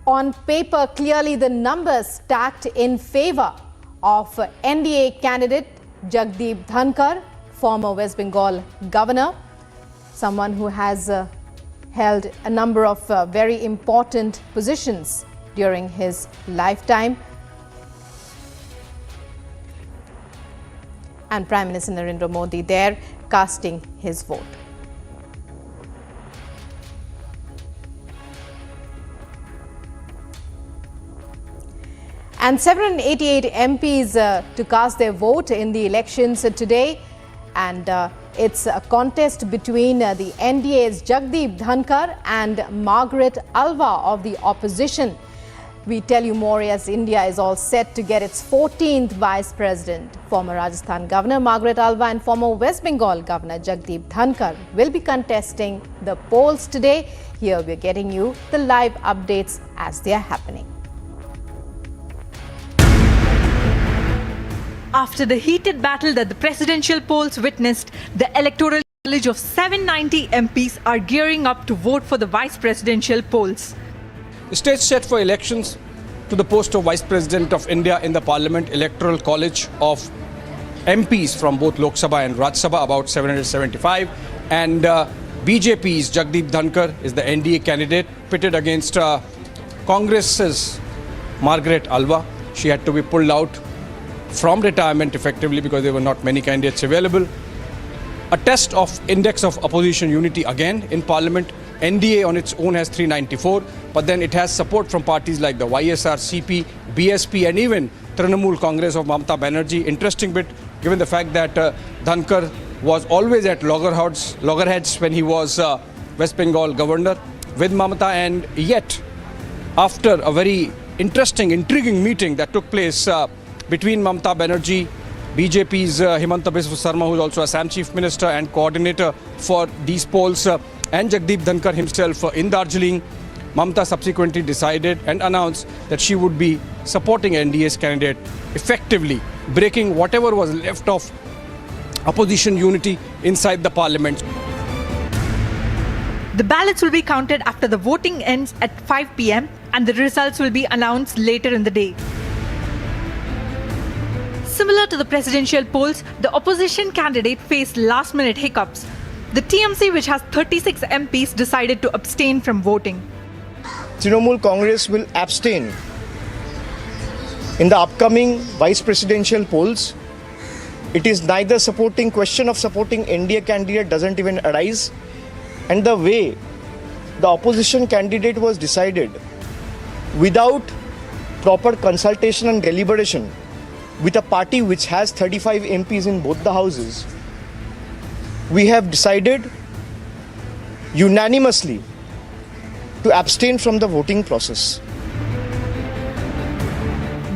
on paper, clearly the numbers stacked in favor of NDA candidate Jagdeep Dhankar, former West Bengal governor, someone who has held a number of very important positions during his lifetime. And Prime Minister Narendra Modi there casting his vote. And 788 MPs to cast their vote in the elections today. And it's a contest between the NDA's Jagdeep Dhankar and Margaret Alva of the opposition. We tell you more as India is all set to get its 14th vice president. Former Rajasthan Governor Margaret Alva and former West Bengal Governor Jagdeep Dhankar will be contesting the polls today. Here we're getting you the live updates as they are happening. After the heated battle that the presidential polls witnessed, the electoral college of 790 MPs are gearing up to vote for the vice presidential polls. The stage set for elections to the post of Vice President of India in the Parliament Electoral College of MPs from both Lok Sabha and Raj Sabha, about 775. And BJP's Jagdeep Dhankar is the NDA candidate, pitted against Congress's Margaret Alva. She had to be pulled out from retirement effectively because there were not many candidates available. A test of index of opposition unity again in Parliament. NDA on its own has 394, but then it has support from parties like the YSR, CP, BSP and even Trinamool Congress of Mamata Banerjee. Interesting bit, given the fact that Dhankar was always at loggerheads when he was West Bengal governor with Mamata, and yet after a very interesting, intriguing meeting that took place between Mamata Banerjee, BJP's Himanta Biswa Sarma, who is also Assam Chief Minister and coordinator for these polls, and Jagdeep Dhankar himself in Darjeeling, Mamata subsequently decided and announced that she would be supporting NDA's candidate, effectively breaking whatever was left of opposition unity inside the parliament. The ballots will be counted after the voting ends at 5 p.m. and the results will be announced later in the day. Similar to the presidential polls, the opposition candidate faced last-minute hiccups. The TMC, which has 36 MPs, decided to abstain from voting. Trinamool Congress will abstain in the upcoming vice presidential polls. It is neither question of supporting NDA candidate doesn't even arise, and the way the opposition candidate was decided without proper consultation and deliberation with a party which has 35 MPs in both the houses, we have decided unanimously to abstain from the voting process.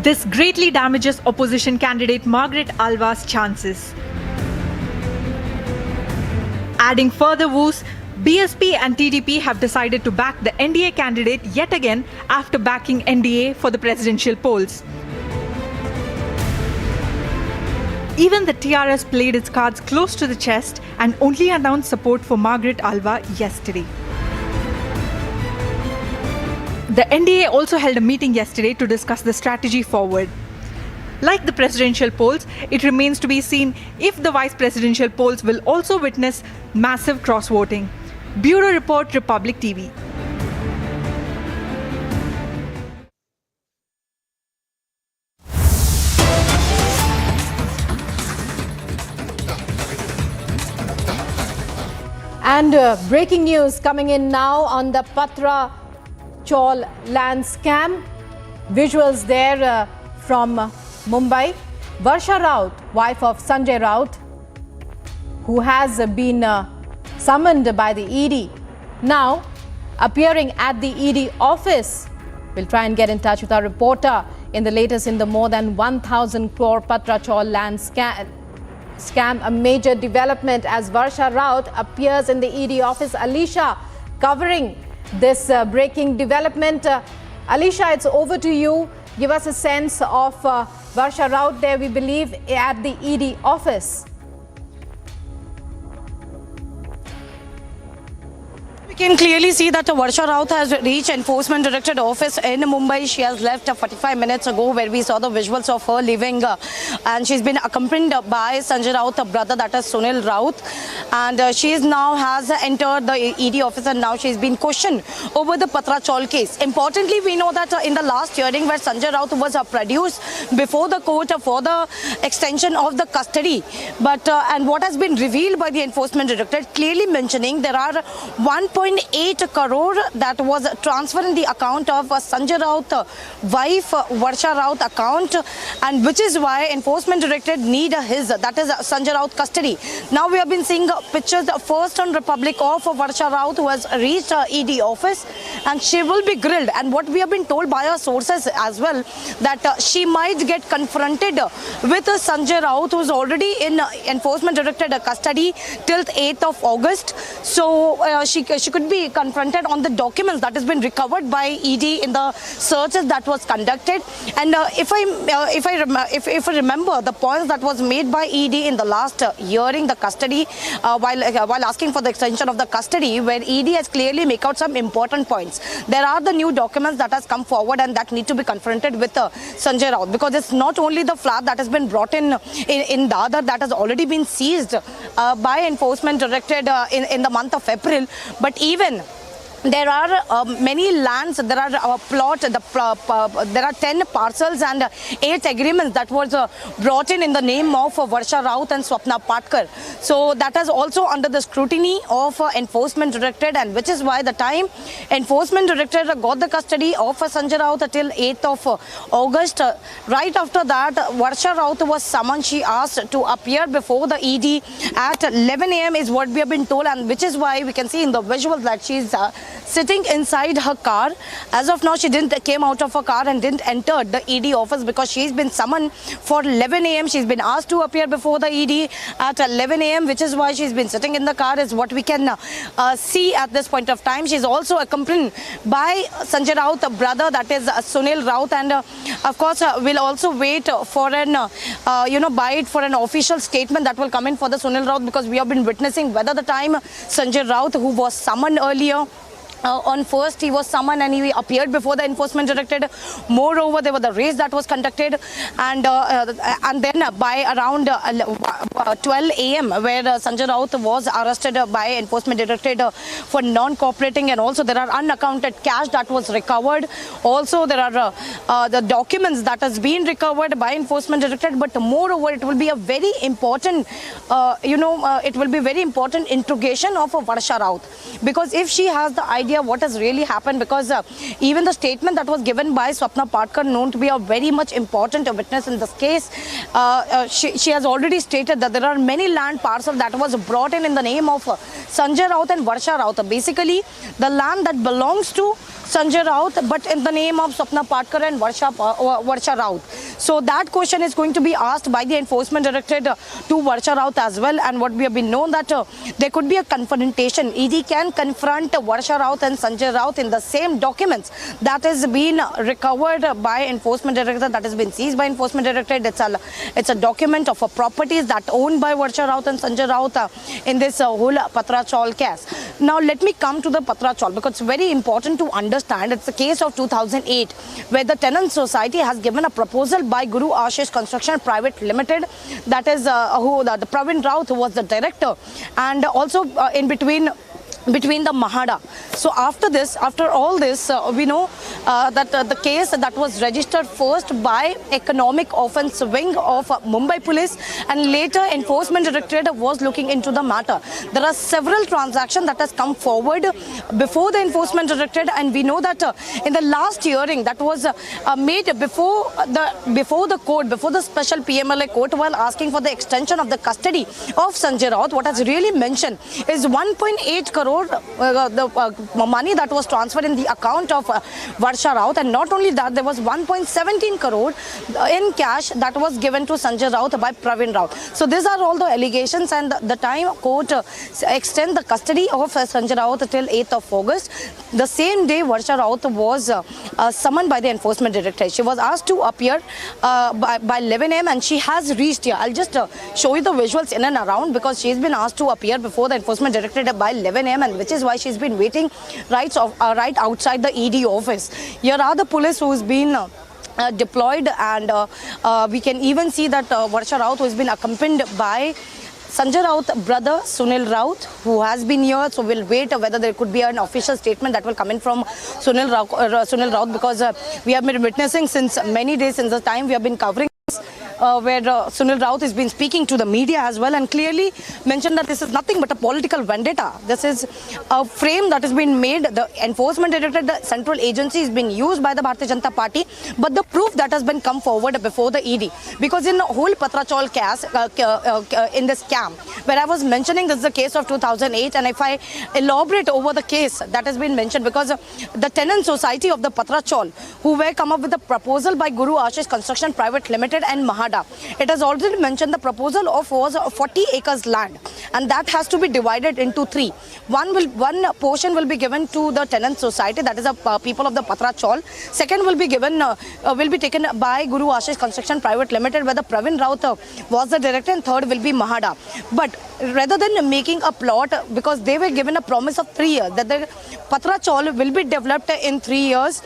This greatly damages opposition candidate Margaret Alva's chances. Adding further woes, BSP and TDP have decided to back the NDA candidate yet again after backing NDA for the presidential polls. Even the TRS played its cards close to the chest and only announced support for Margaret Alva yesterday. The NDA also held a meeting yesterday to discuss the strategy forward. Like the presidential polls, it remains to be seen if the vice presidential polls will also witness massive cross-voting. Bureau Report, Republic TV. And breaking news coming in now on the Patra Chaul land scam. Visuals there from Mumbai. Varsha Raut, wife of Sanjay Raut, who has been summoned by the ED, now appearing at the ED office. We'll try and get in touch with our reporter in the latest in the more than 1,000 crore Patra Chaul land scam, a major development as Varsha Raut appears in the ED office. Alisha covering this breaking development. Alisha, it's over to you. Give us a sense of Varsha Raut there, we believe, at the ED office. We can clearly see that Varsha Raut has reached Enforcement Directorate office in Mumbai. She has left 45 minutes ago, where we saw the visuals of her leaving, and she's been accompanied by Sanjay Raut, her brother, that is Sunil Raut, and she is now has entered the ED office, and now she's been questioned over the Patra Chaul case. Importantly, we know that in the last hearing where Sanjay Raut was produced before the court for the extension of the custody, but and what has been revealed by the Enforcement Directorate, clearly mentioning there are 1.8 crore that was transferred in the account of Sanjay Raut wife Varsha Raut account, and which is why Enforcement Directorate need his, that is Sanjay Raut, custody. Now we have been seeing pictures first on Republic of Varsha Raut, who has reached ED office, and she will be grilled. And what we have been told by our sources as well, that she might get confronted with Sanjay Raut, who is already in Enforcement Directorate custody till 8th of August. So she could be confronted on the documents that has been recovered by ED in the searches that was conducted. And if I remember the points that was made by ED in the last hearing, the custody, while asking for the extension of the custody, where ED has clearly made out some important points. There are the new documents that has come forward and that need to be confronted with Sanjay Raut, because it's not only the flat that has been brought in Dadar that has already been seized by Enforcement Directorate in the month of April, but even there are many lands, there are there are 10 parcels and 8 agreements that was brought in the name of Varsha Raut and Swapna Patkar. So that is also under the scrutiny of Enforcement Directorate, and which is why the time Enforcement Directorate got the custody of Sanjay Raut till 8th of August. Right after that, Varsha Raut was summoned. She asked to appear before the ED at 11 a.m. is what we have been told, and which is why we can see in the visuals that she's sitting inside her car. As of now, she didn't came out of her car and didn't enter the ED office because she's been summoned for 11 a.m. She's been asked to appear before the ED at 11 a.m., which is why she's been sitting in the car, is what we can see at this point of time. She's also accompanied by Sanjay Raut, a brother, that is Sunil Raut, and of course we'll also wait for an bite for an official statement that will come in for the Sunil Raut, because we have been witnessing whether the time Sanjay Raut, who was summoned earlier, on first he was summoned and he appeared before the Enforcement Directorate. Moreover, there was the race that was conducted, and then by around 12 a.m. where Sanjay Raut was arrested by Enforcement Directorate for non-cooperating, and also there are unaccounted cash that was recovered. Also there are the documents that has been recovered by Enforcement Directorate. But moreover, it will be a very important it will be very important interrogation of Varsha Raut, because if she has the idea what has really happened, because even the statement that was given by Swapna Patkar, known to be a very much important witness in this case, she has already stated that there are many land parcels that was brought in the name of Sanjay Raut and Varsha Raut. Basically, the land that belongs to Sanjay Raut, but in the name of Swapna Patkar and Varsha Raut. So that question is going to be asked by the Enforcement Directorate to Varsha Raut as well. And what we have been known that there could be a confrontation. ED can confront Varsha Raut and Sanjay Raut in the same documents that has been recovered by Enforcement Directorate, that has been seized by Enforcement Directorate. It's a document of properties that owned by Varsha Raut and Sanjay Raut in this whole Patra Chaul case. Now let me come to the Patra Chaul, because it's very important to understand. It's a case of 2008 where the tenant society has given a proposal by Guru Ashish Construction Private Limited, that is the Pravin Raut, who was the director, and also in between between the Mahada. So after all this, we know that the case that was registered first by Economic Offence Wing of Mumbai Police, and later Enforcement Directorate was looking into the matter. There are several transactions that has come forward before the Enforcement Directorate, and we know that in the last hearing that was made before the court, before the special PMLA court, while asking for the extension of the custody of Sanjay Raut, what has really mentioned is 1.8 crore the money that was transferred in the account of Varsha Raut, and not only that, there was 1.17 crore in cash that was given to Sanjay Raut by Pravin Raut. So these are all the allegations, and the time court extend the custody of Sanjay Raut till 8th of August. The same day Varsha Raut was summoned by the Enforcement Directorate. She was asked to appear by 11 am, and she has reached here. I'll just show you the visuals in and around, because she's been asked to appear before the Enforcement Directorate by 11 am, and which is why she's been waiting right outside the ED office. Here are the police who's been deployed, and we can even see that Varsha Raut, who has been accompanied by Sanjay Raut's brother Sunil Raut, who has been here. So we'll wait whether there could be an official statement that will come in from Sunil Raut, because we have been witnessing since many days, since the time we have been covering where Sunil Raut has been speaking to the media as well, and clearly mentioned that this is nothing but a political vendetta. This is a frame that has been made. The Enforcement Directorate, the central agency, has been used by the Bharatiya Janata Party, but the proof that has been come forward before the ED, because in the whole Patrachal case, in this scam, where I was mentioning this is the case of 2008, and if I elaborate over the case that has been mentioned, because the tenant society of the Patrachal, who were come up with a proposal by Guru Ashish Construction Private Limited and Mahada, it has already mentioned the proposal was 40 acres land, and that has to be divided into three. One portion will be given to the tenant society, that is the people of the Patrachal. Second will be given will be taken by Guru Ashish Construction Private Limited, where the Pravin Raut was the director, and third will be Mahada. But rather than making a plot, because they were given a promise of 3 years that the Patrachal will be developed in 3 years.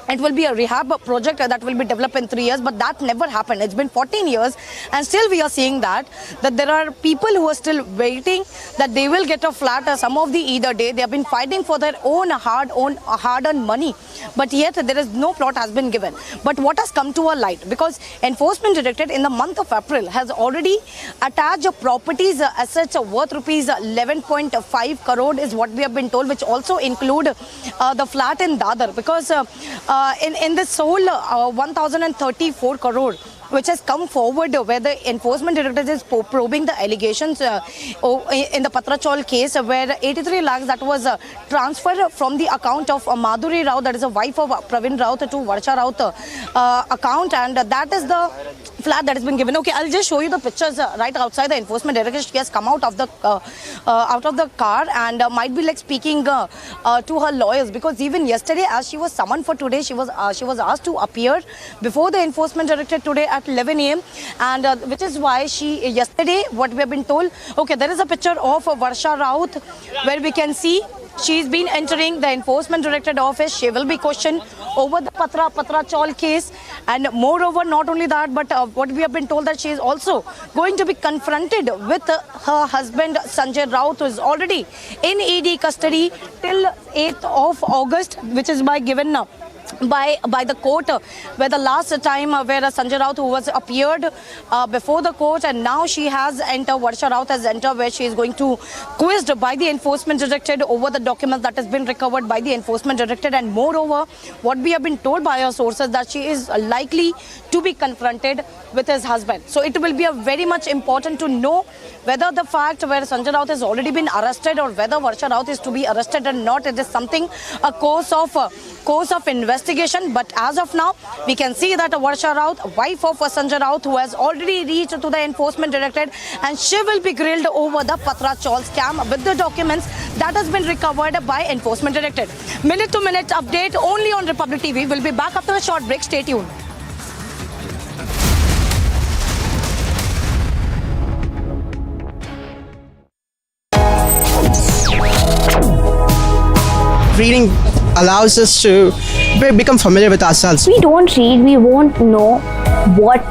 It will be a rehab project that will be developed in 3 years, but that never happened. It's been 14 years, and still we are seeing that there are people who are still waiting that they will get a flat some of the either day. They have been fighting for their own hard-earned money, but yet there is no plot has been given. But what has come to a light, because Enforcement Directorate in the month of April has already attached properties assets worth rupees 11.5 crore is what we have been told, which also include the flat in Dadar, because in this whole 1034 crore which has come forward, where the Enforcement Directorate is probing the allegations in the Patrachal case, where 83 lakhs that was transferred from the account of Madhuri Raut, that is a wife of Pravin Raut, to Varsha Raut account, and that is the flat that has been given. Okay, I'll just show you the pictures right outside the Enforcement Directorate. She has come out of the car and might be like speaking to her lawyers, because even yesterday, as she was summoned for today, she was asked to appear before the Enforcement Directorate today at 11 am, and which is why yesterday, what we have been told, okay, there is a picture of Varsha Raut where we can see she's been entering the Enforcement Directorate office. She will be questioned over the Patrachal case, and moreover, not only that, but what we have been told that she is also going to be confronted with her husband Sanjay Raut, who is already in ED custody till 8th of August, which is given by the court, where the last time where Sanjay Raut, who was appeared before the court, and now she has entered, Varsha Raut has entered, where she is going to quizzed by the Enforcement Directorate over the documents that has been recovered by the Enforcement Directorate, and moreover, what we have been told by our sources, that she is likely to be confronted with his husband. So it will be a very much important to know whether the fact where Sanjay Raut has already been arrested, or whether Varsha Raut is to be arrested or not. It is something, a course of investigation. But as of now, we can see that Varsha Raut, wife of Sanjay Raut, who has already reached to the Enforcement Directorate, and she will be grilled over the Patrachal scam with the documents that has been recovered by Enforcement Directorate. Minute-to-minute update only on Republic TV. We'll be back after a short break. Stay tuned. Reading allows us to become familiar with ourselves. We don't read, we won't know what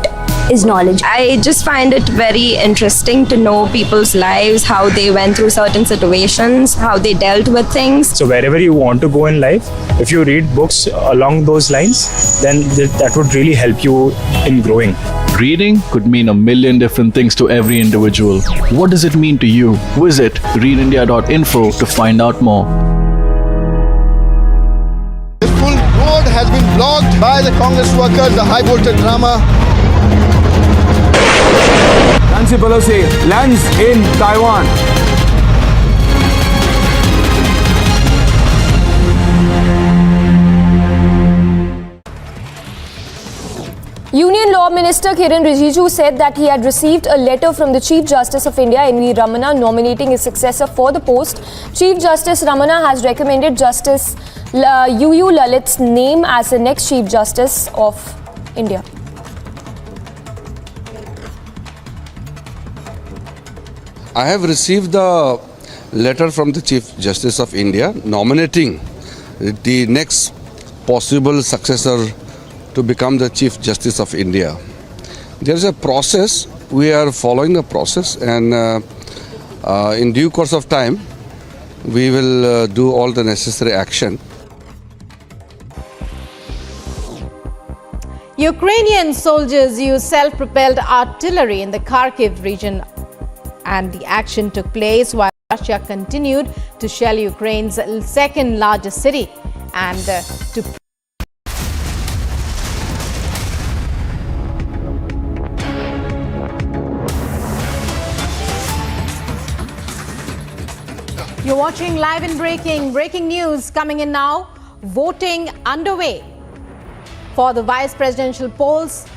is knowledge. I just find it very interesting to know people's lives, how they went through certain situations, how they dealt with things. So wherever you want to go in life, if you read books along those lines, then that would really help you in growing. Reading could mean a million different things to every individual. What does it mean to you? Visit readindia.info to find out more. The full road has been blocked by the Congress workers, the high voltage drama. Nancy Pelosi lands in Taiwan. Union Law Minister Kiren Rijiju said that he had received a letter from the Chief Justice of India, N.V. Ramana, nominating his successor for the post. Chief Justice Ramana has recommended Justice UU Lalit's name as the next Chief Justice of India. I have received the letter from the Chief Justice of India nominating the next possible successor to become the Chief Justice of India. There is a process, we are following the process, and in due course of time, we will do all the necessary action. Ukrainian soldiers used self-propelled artillery in the Kharkiv region, and the action took place while Russia continued to shell Ukraine's second largest city and to You're watching Live and Breaking news coming in now. Voting underway for the vice presidential polls.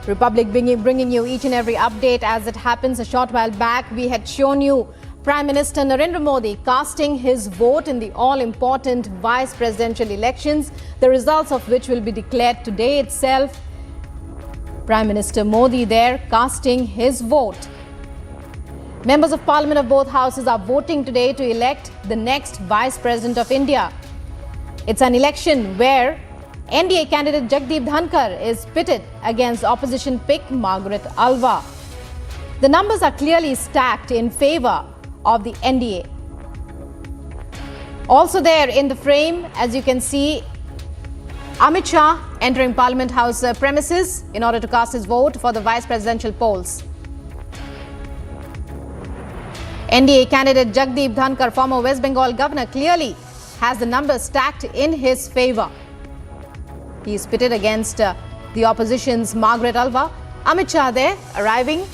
Republic bringing you each and every update as it happens. A short while back, we had shown you Prime Minister Narendra Modi casting his vote in the all-important vice presidential elections, the results of which will be declared today itself. Prime Minister Modi there casting his vote. Members of Parliament of both houses are voting today to elect the next Vice President of India. It's an election where NDA candidate Jagdeep Dhankar is pitted against opposition pick Margaret Alva. The numbers are clearly stacked in favor of the NDA. Also there in the frame, as you can see, Amit Shah entering Parliament House premises in order to cast his vote for the vice presidential polls. NDA candidate Jagdeep Dhankar, former West Bengal governor, clearly has the numbers stacked in his favor. He is pitted against the opposition's Margaret Alva. Amit Shah there arriving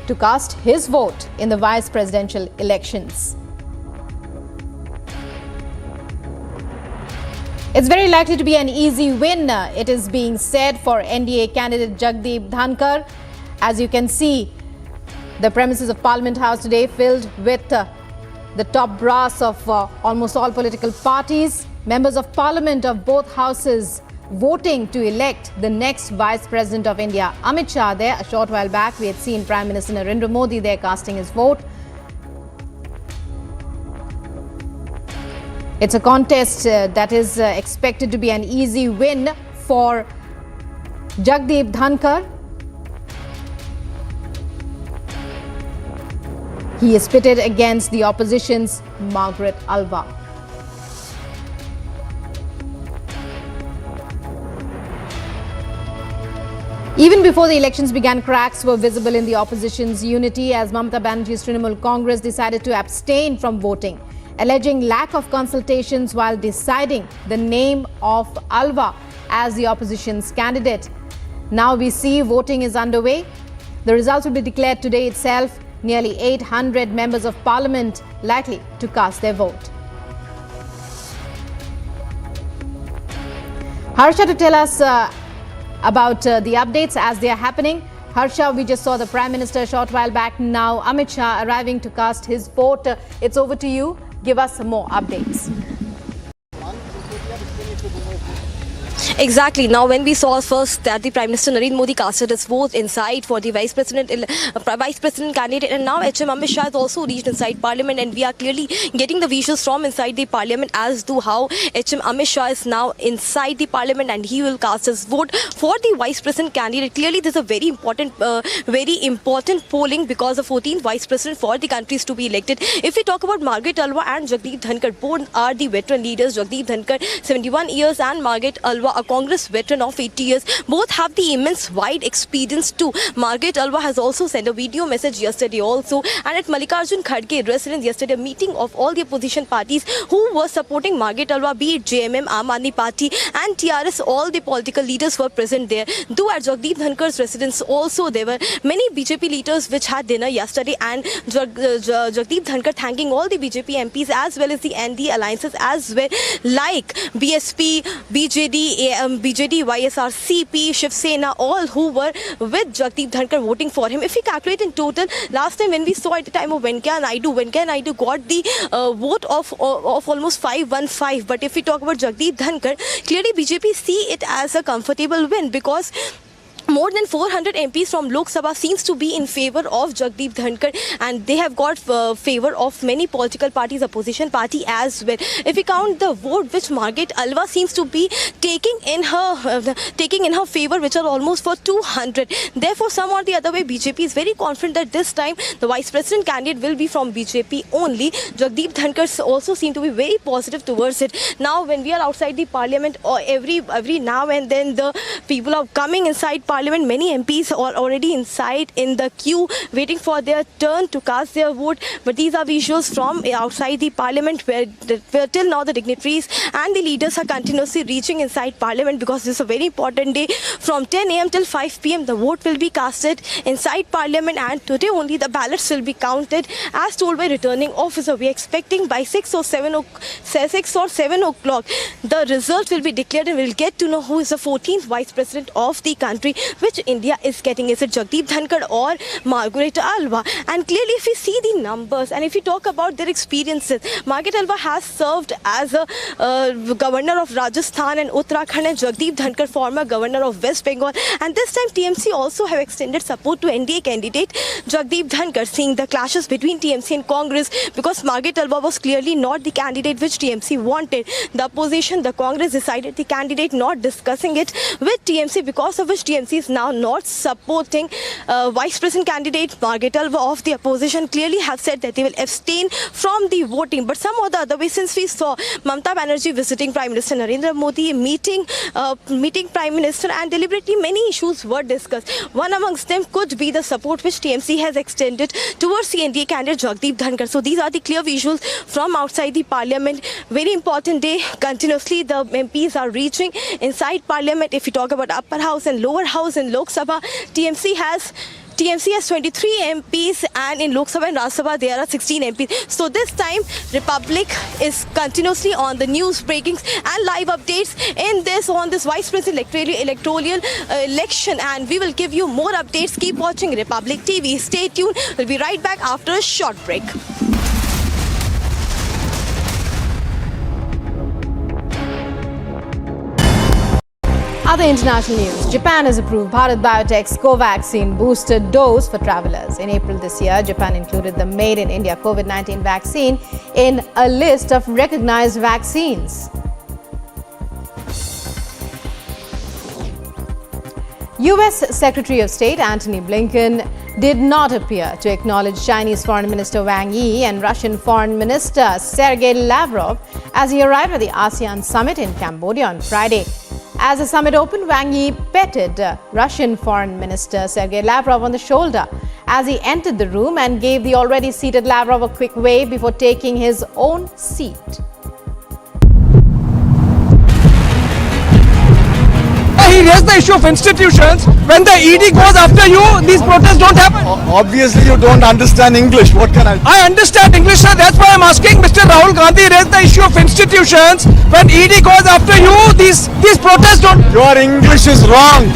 to cast his vote in the vice presidential elections. It's very likely to be an easy win, it is being said, for NDA candidate Jagdeep Dhankar. As you can see, the premises of Parliament House today filled with the top brass of almost all political parties. Members of Parliament of both houses voting to elect the next Vice President of India. Amit Shah there. A short while back, we had seen Prime Minister Narendra Modi there casting his vote. It's a contest that is expected to be an easy win for Jagdeep Dhankar. He is pitted against the opposition's Margaret Alva. Even before the elections began, cracks were visible in the opposition's unity as Mamata Banerjee's Trinamool Congress decided to abstain from voting, alleging lack of consultations while deciding the name of Alva as the opposition's candidate. Now we see voting is underway. The results will be declared today itself. Nearly 800 members of parliament likely to cast their vote. Harsha to tell us about the updates as they are happening. Harsha, we just saw the Prime Minister a short while back. Now Amit Shah arriving to cast his vote. It's over to you. Give us some more updates. Exactly. Now, when we saw first that the Prime Minister Narendra Modi casted his vote inside for the Vice President candidate, and now HM Amit Shah has also reached inside Parliament, and we are clearly getting the visuals from inside the Parliament as to how HM Amit Shah is now inside the Parliament, and he will cast his vote for the Vice President candidate. Clearly, this is a very important polling because the 14th Vice President for the country is to be elected. If we talk about Margaret Alva and Jagdeep Dhankar, both are the veteran leaders. Jagdeep Dhankar, 71 years, and Margaret Alva, a Congress veteran of 80 years. Both have the immense wide experience too. Margaret Alva has also sent a video message yesterday also, and at Mallikarjun Kharge residence yesterday, a meeting of all the opposition parties who were supporting Margaret Alva, be it JMM, Aam Aadmi Party and TRS, all the political leaders were present there. Though at Jagdeep Dhankar's residence also there were many BJP leaders which had dinner yesterday, and Jagdeep Dhankar thanking all the BJP MPs as well as the ND alliances as well, like BSP, BJD, YSR, CP, Shiv Sena, all who were with Jagdeep Dhankar voting for him. If we calculate in total, last time when we saw at the time of Venkaiah Naidu got the vote of almost 515. But if we talk about Jagdeep Dhankar, clearly BJP see it as a comfortable win because more than 400 MPs from Lok Sabha seems to be in favor of Jagdeep Dhankar, and they have got favor of many political parties, opposition party as well. If we count the vote which Margaret Alva seems to be taking in her favor, which are almost for 200. Therefore, some or the other way, BJP is very confident that this time the Vice President candidate will be from BJP only. Jagdeep Dhankar also seem to be very positive towards it. Now, when we are outside the Parliament, or every now and then the people are coming inside Parliament. Many MPs are already inside in the queue waiting for their turn to cast their vote. But these are visuals from outside the Parliament where till now the dignitaries and the leaders are continuously reaching inside Parliament because this is a very important day. From 10 a.m. till 5 p.m. the vote will be casted inside Parliament, and today only the ballots will be counted as told by returning officer. We are expecting by 6 or 7 o'clock the result will be declared, and we will get to know who is the 14th Vice President of the country. Which India is getting. Is it Jagdeep Dhankar or Margaret Alva? And clearly, if we see the numbers and if we talk about their experiences, Margaret Alva has served as a governor of Rajasthan and Uttarakhand, and Jagdeep Dhankar, former governor of West Bengal. And this time, TMC also have extended support to NDA candidate Jagdeep Dhankar, seeing the clashes between TMC and Congress because Margaret Alva was clearly not the candidate which TMC wanted. The opposition, the Congress decided the candidate, not discussing it with TMC, because of which TMC is now not supporting Vice President candidate Margaret Alva of the opposition. Clearly have said that they will abstain from the voting. But some or the other way, since we saw Mamata Banerjee visiting Prime Minister Narendra Modi, meeting Prime Minister, and deliberately many issues were discussed. One amongst them could be the support which TMC has extended towards the NDA candidate Jagdeep Dhankar. So these are the clear visuals from outside the Parliament. Very important day. Continuously the MPs are reaching inside Parliament. If we talk about upper house and lower house in Lok Sabha, TMC has 23 MPs, and in Lok Sabha and Rajya Sabha there are 16 MPs. So this time Republic is continuously on the news breakings and live updates on this Vice President electoral election, and we will give you more updates. Keep watching Republic TV. Stay tuned. We'll be right back after a short break. Other international news. Japan has approved Bharat Biotech's Covaxin booster dose for travelers. In April this year, Japan included the Made in India COVID-19 vaccine in a list of recognized vaccines. US Secretary of State Antony Blinken did not appear to acknowledge Chinese Foreign Minister Wang Yi and Russian Foreign Minister Sergei Lavrov as he arrived at the ASEAN summit in Cambodia on Friday. As the summit opened, Wang Yi petted Russian Foreign Minister Sergei Lavrov on the shoulder as he entered the room and gave the already seated Lavrov a quick wave before taking his own seat. He raised the issue of institutions. When the ED goes after you, these protests don't happen. Obviously, you don't understand English. What can I do? I understand English, sir. That's why I'm asking. Mr. Rahul Gandhi raised the issue of institutions. When ED goes after you, these protests don't. Your English is wrong.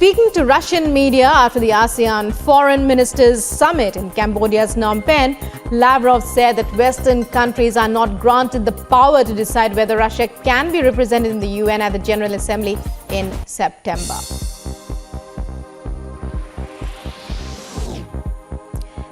Speaking to Russian media after the ASEAN Foreign Ministers Summit in Cambodia's Phnom Penh, Lavrov said that Western countries are not granted the power to decide whether Russia can be represented in the UN at the General Assembly in September.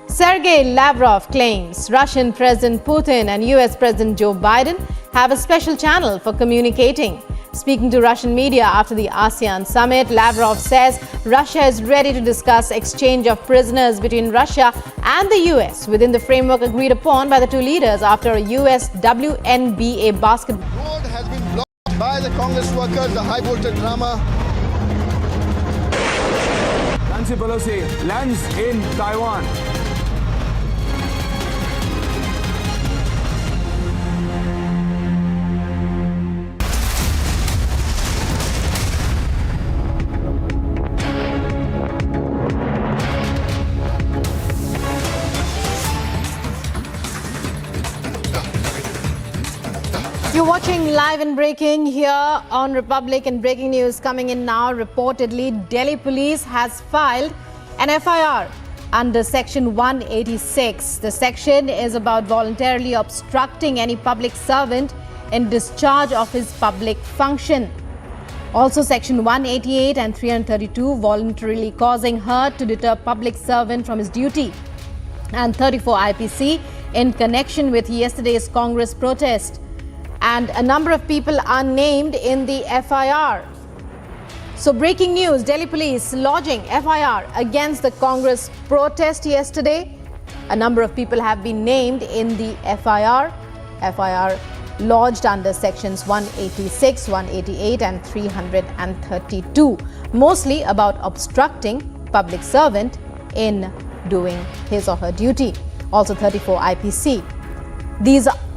Sergei Lavrov claims Russian President Putin and US President Joe Biden have a special channel for communicating. Speaking to Russian media after the ASEAN summit, Lavrov says Russia is ready to discuss exchange of prisoners between Russia and the US within the framework agreed upon by the two leaders after a US WNBA basketball. Road has been blocked by the Congress workers, the high voltage drama. Nancy Pelosi lands in Taiwan. You're watching Live and Breaking here on Republic, and breaking news coming in now. Reportedly, Delhi police has filed an FIR under Section 186. The section is about voluntarily obstructing any public servant in discharge of his public function. Also, Section 188 and 332, voluntarily causing hurt to deter public servant from his duty. And 34 IPC in connection with yesterday's Congress protest. And a number of people are named in the FIR. So breaking news, Delhi police lodging FIR against the Congress protest yesterday. A number of people have been named in the FIR. FIR lodged under sections 186, 188 and 332. Mostly about obstructing public servant in doing his or her duty. Also 34 IPC.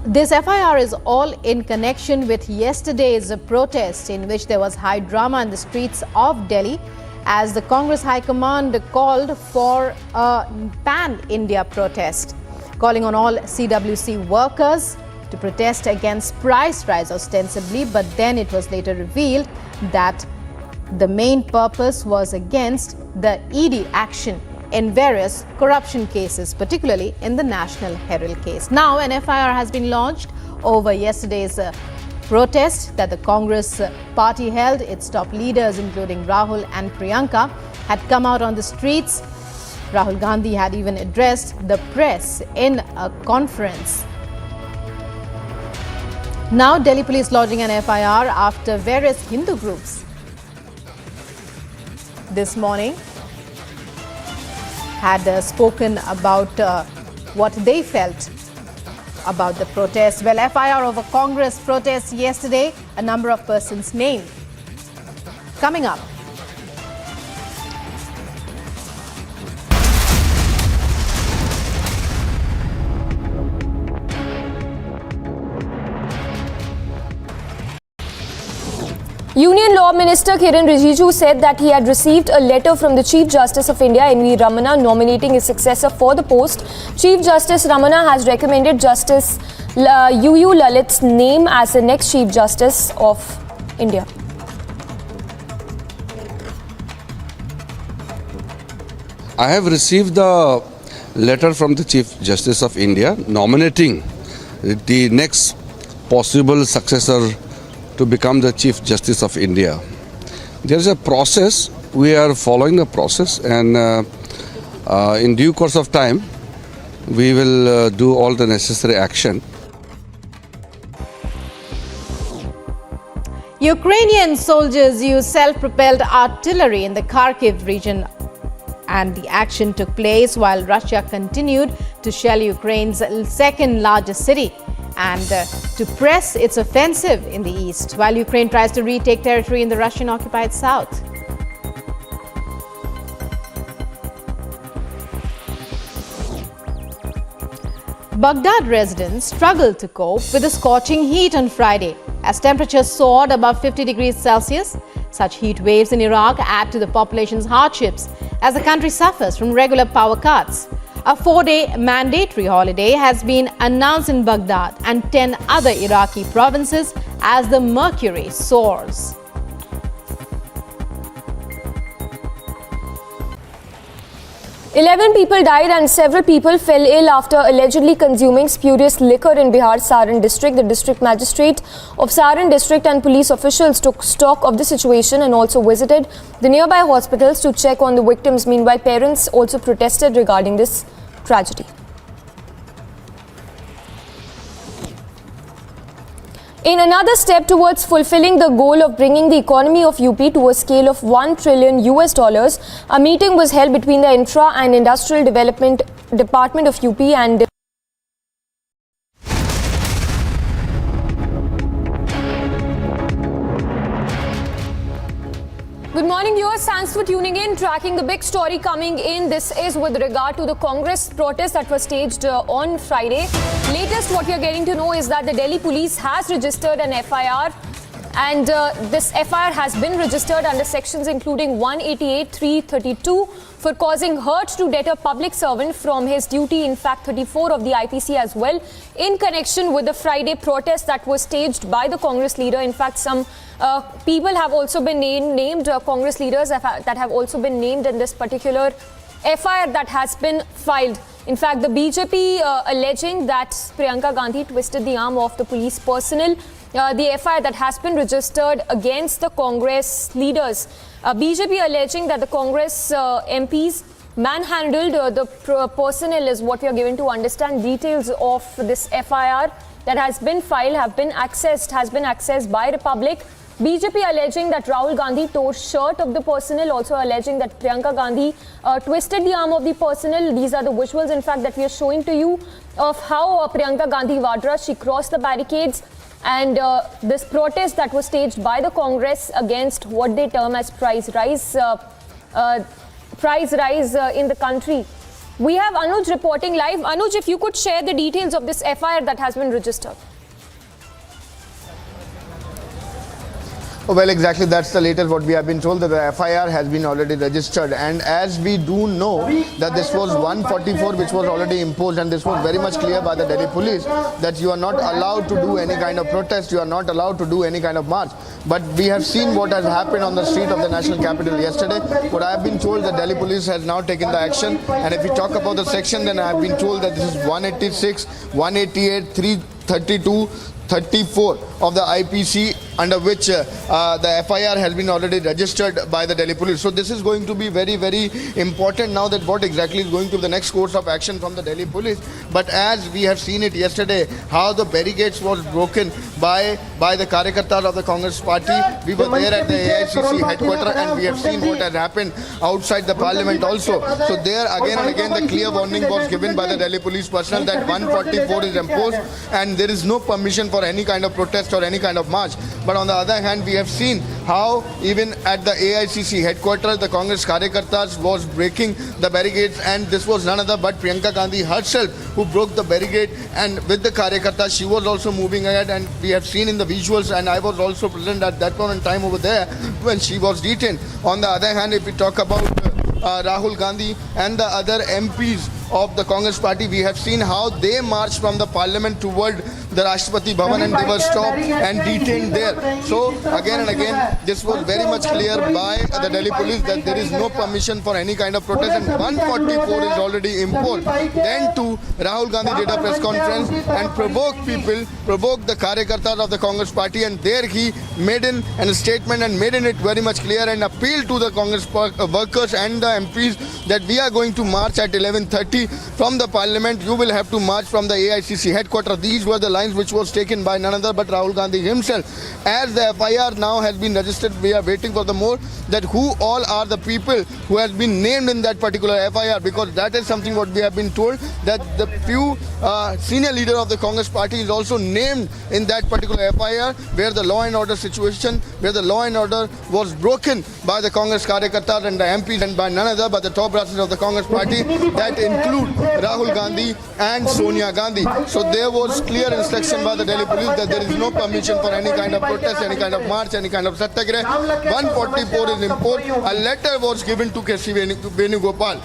This FIR is all in connection with yesterday's protest, in which there was high drama in the streets of Delhi as the Congress High Command called for a pan-India protest, calling on all CWC workers to protest against price rise ostensibly, but then it was later revealed that the main purpose was against the ED action in various corruption cases, particularly in the National Herald case. Now, an FIR has been launched over yesterday's protest that the Congress party held. Its top leaders, including Rahul and Priyanka, had come out on the streets. Rahul Gandhi had even addressed the press in a conference. Now, Delhi police lodging an FIR after various Hindu groups this morning had spoken about what they felt about the protest. Well, FIR over Congress protests yesterday, a number of persons named. Coming up. Union Law Minister Kiran Rijiju said that he had received a letter from the Chief Justice of India, N.V. Ramana, nominating his successor for the post. Chief Justice Ramana has recommended Justice UU Lalit's name as the next Chief Justice of India. I have received the letter from the Chief Justice of India nominating the next possible successor to become the Chief Justice of India. There is a process, we are following the process, and in due course of time, we will do all the necessary action. Ukrainian soldiers used self-propelled artillery in the Kharkiv region, and the action took place while Russia continued to shell Ukraine's second largest city and to press its offensive in the east, while Ukraine tries to retake territory in the Russian-occupied south. Baghdad residents struggled to cope with the scorching heat on Friday as temperatures soared above 50 degrees Celsius. Such heat waves in Iraq add to the population's hardships as the country suffers from regular power cuts. A 4-day mandatory holiday has been announced in Baghdad and 10 other Iraqi provinces as the mercury soars. 11 people died and several people fell ill after allegedly consuming spurious liquor in Bihar's Saran district. The district magistrate of Saran district and police officials took stock of the situation and also visited the nearby hospitals to check on the victims. Meanwhile, parents also protested regarding this tragedy. In another step towards fulfilling the goal of bringing the economy of UP to a scale of $1 trillion, a meeting was held between the Infra and Industrial Development Department of UP and Good morning, viewers. Thanks for tuning in. Tracking the big story coming in. This is with regard to the Congress protest that was staged on Friday. Latest, what we are getting to know is that the Delhi police has registered an FIR. And this FIR has been registered under sections including 188, 332 for causing hurt to deter public servant from his duty. In fact, 34 of the IPC as well, in connection with the Friday protest that was staged by the Congress leader. In fact, some people have also been named, Congress leaders that have also been named in this particular FIR that has been filed. In fact, the BJP alleging that Priyanka Gandhi twisted the arm of the police personnel. The FIR that has been registered against the Congress leaders. BJP alleging that the Congress MPs manhandled the personnel is what we are given to understand. Details of this FIR that has been filed has been accessed by Republic. BJP alleging that Rahul Gandhi tore shirt of the personnel, also alleging that Priyanka Gandhi twisted the arm of the personnel. These are the visuals, in fact, that we are showing to you of how Priyanka Gandhi Vadra, she crossed the barricades. And this protest that was staged by the Congress against what they term as price rise in the country. We have Anuj reporting live. Anuj, if you could share the details of this FIR that has been registered. Well, exactly, that's the latest what we have been told, that the FIR has been already registered, and as we do know that this was 144 which was already imposed, and this was very much clear by the Delhi police that you are not allowed to do any kind of protest, you are not allowed to do any kind of march. But we have seen what has happened on the street of the national capital yesterday. What I have been told, the Delhi police has now taken the action, and if we talk about the section, then I have been told that this is 186, 188, 332, 34 of the IPC, under which the FIR has been already registered by the Delhi police. So this is going to be very, very important now, that what exactly is going to be the next course of action from the Delhi police. But as we have seen it yesterday, how the barricades was broken by the Karyakartas of the Congress party. We were there at the AICC headquarters, and we have seen what has happened outside the parliament also. So there again and again the clear warning was given by the Delhi police personnel that 144 is imposed and there is no permission for any kind of protest or any kind of march. But on the other hand, we have seen how even at the AICC headquarters, the Congress Karyakartas was breaking the barricades, and this was none other but Priyanka Gandhi herself who broke the barricade, and with the Karyakartas, she was also moving ahead, and we have seen in the visuals, and I was also present at that point in time over there when she was detained. On the other hand, if we talk about Rahul Gandhi and the other MPs of the Congress party, we have seen how they marched from the parliament toward the Rashtrapati Bhavan, and they were stopped and detained there. So again and again, this was very much clear by the Delhi police that there is no permission for any kind of protest, and 144 is already imposed. Then too, Rahul Gandhi did a press conference and provoked people, provoked the Karyakartas of the Congress party, and there he made in a statement and made it very much clear and appealed to the Congress workers and the MPs that we are going to march at 11:30 from the parliament. You will have to march from the AICC headquarters. These were the lines which was taken by none other but Rahul Gandhi himself. As the FIR now has been registered, we are waiting for the more that who all are the people who has been named in that particular FIR, because that is something what we have been told, that the few senior leader of the Congress party is also named in that particular FIR, where the law and order situation, where the law and order was broken by the Congress Karyakartas and the MPs, and by none other but the top brasses of the Congress party, that include Rahul Gandhi and Sonia Gandhi. So there was clear instruction by the Delhi police that there is no permission for any kind of protest, any kind of march, any kind of satyagrah. 144 is imposed. A letter was given to K.C. Venugopal,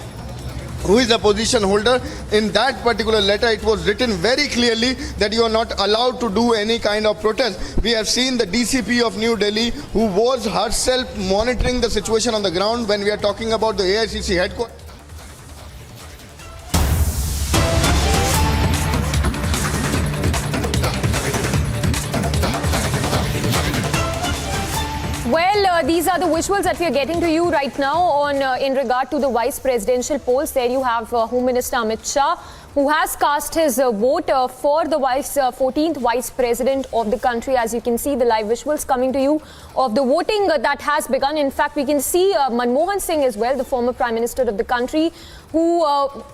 who is the position holder. In that particular letter, it was written very clearly that you are not allowed to do any kind of protest. We have seen the DCP of New Delhi, who was herself monitoring the situation on the ground when we are talking about the AICC headquarters. these are the visuals that we are getting to you right now on in regard to the vice presidential polls. There you have Home Minister Amit Shah, who has cast his vote for the 14th vice president of the country. As you can see, the live visuals coming to you of the voting that has begun. In fact, we can see Manmohan Singh as well, the former prime minister of the country, who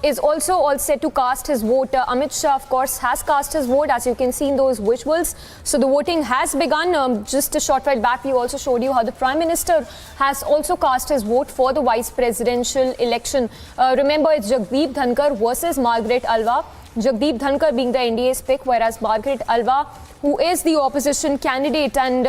is also all set to cast his vote. Amit Shah, of course, has cast his vote, as you can see in those visuals. So the voting has begun. Just a short while back, we also showed you how the prime minister has also cast his vote for the vice presidential election. Remember, it's Jagdeep Dhankar versus Margaret Alva. Jagdeep Dhankar being the NDA's pick, whereas Margaret Alva, who is the opposition candidate. And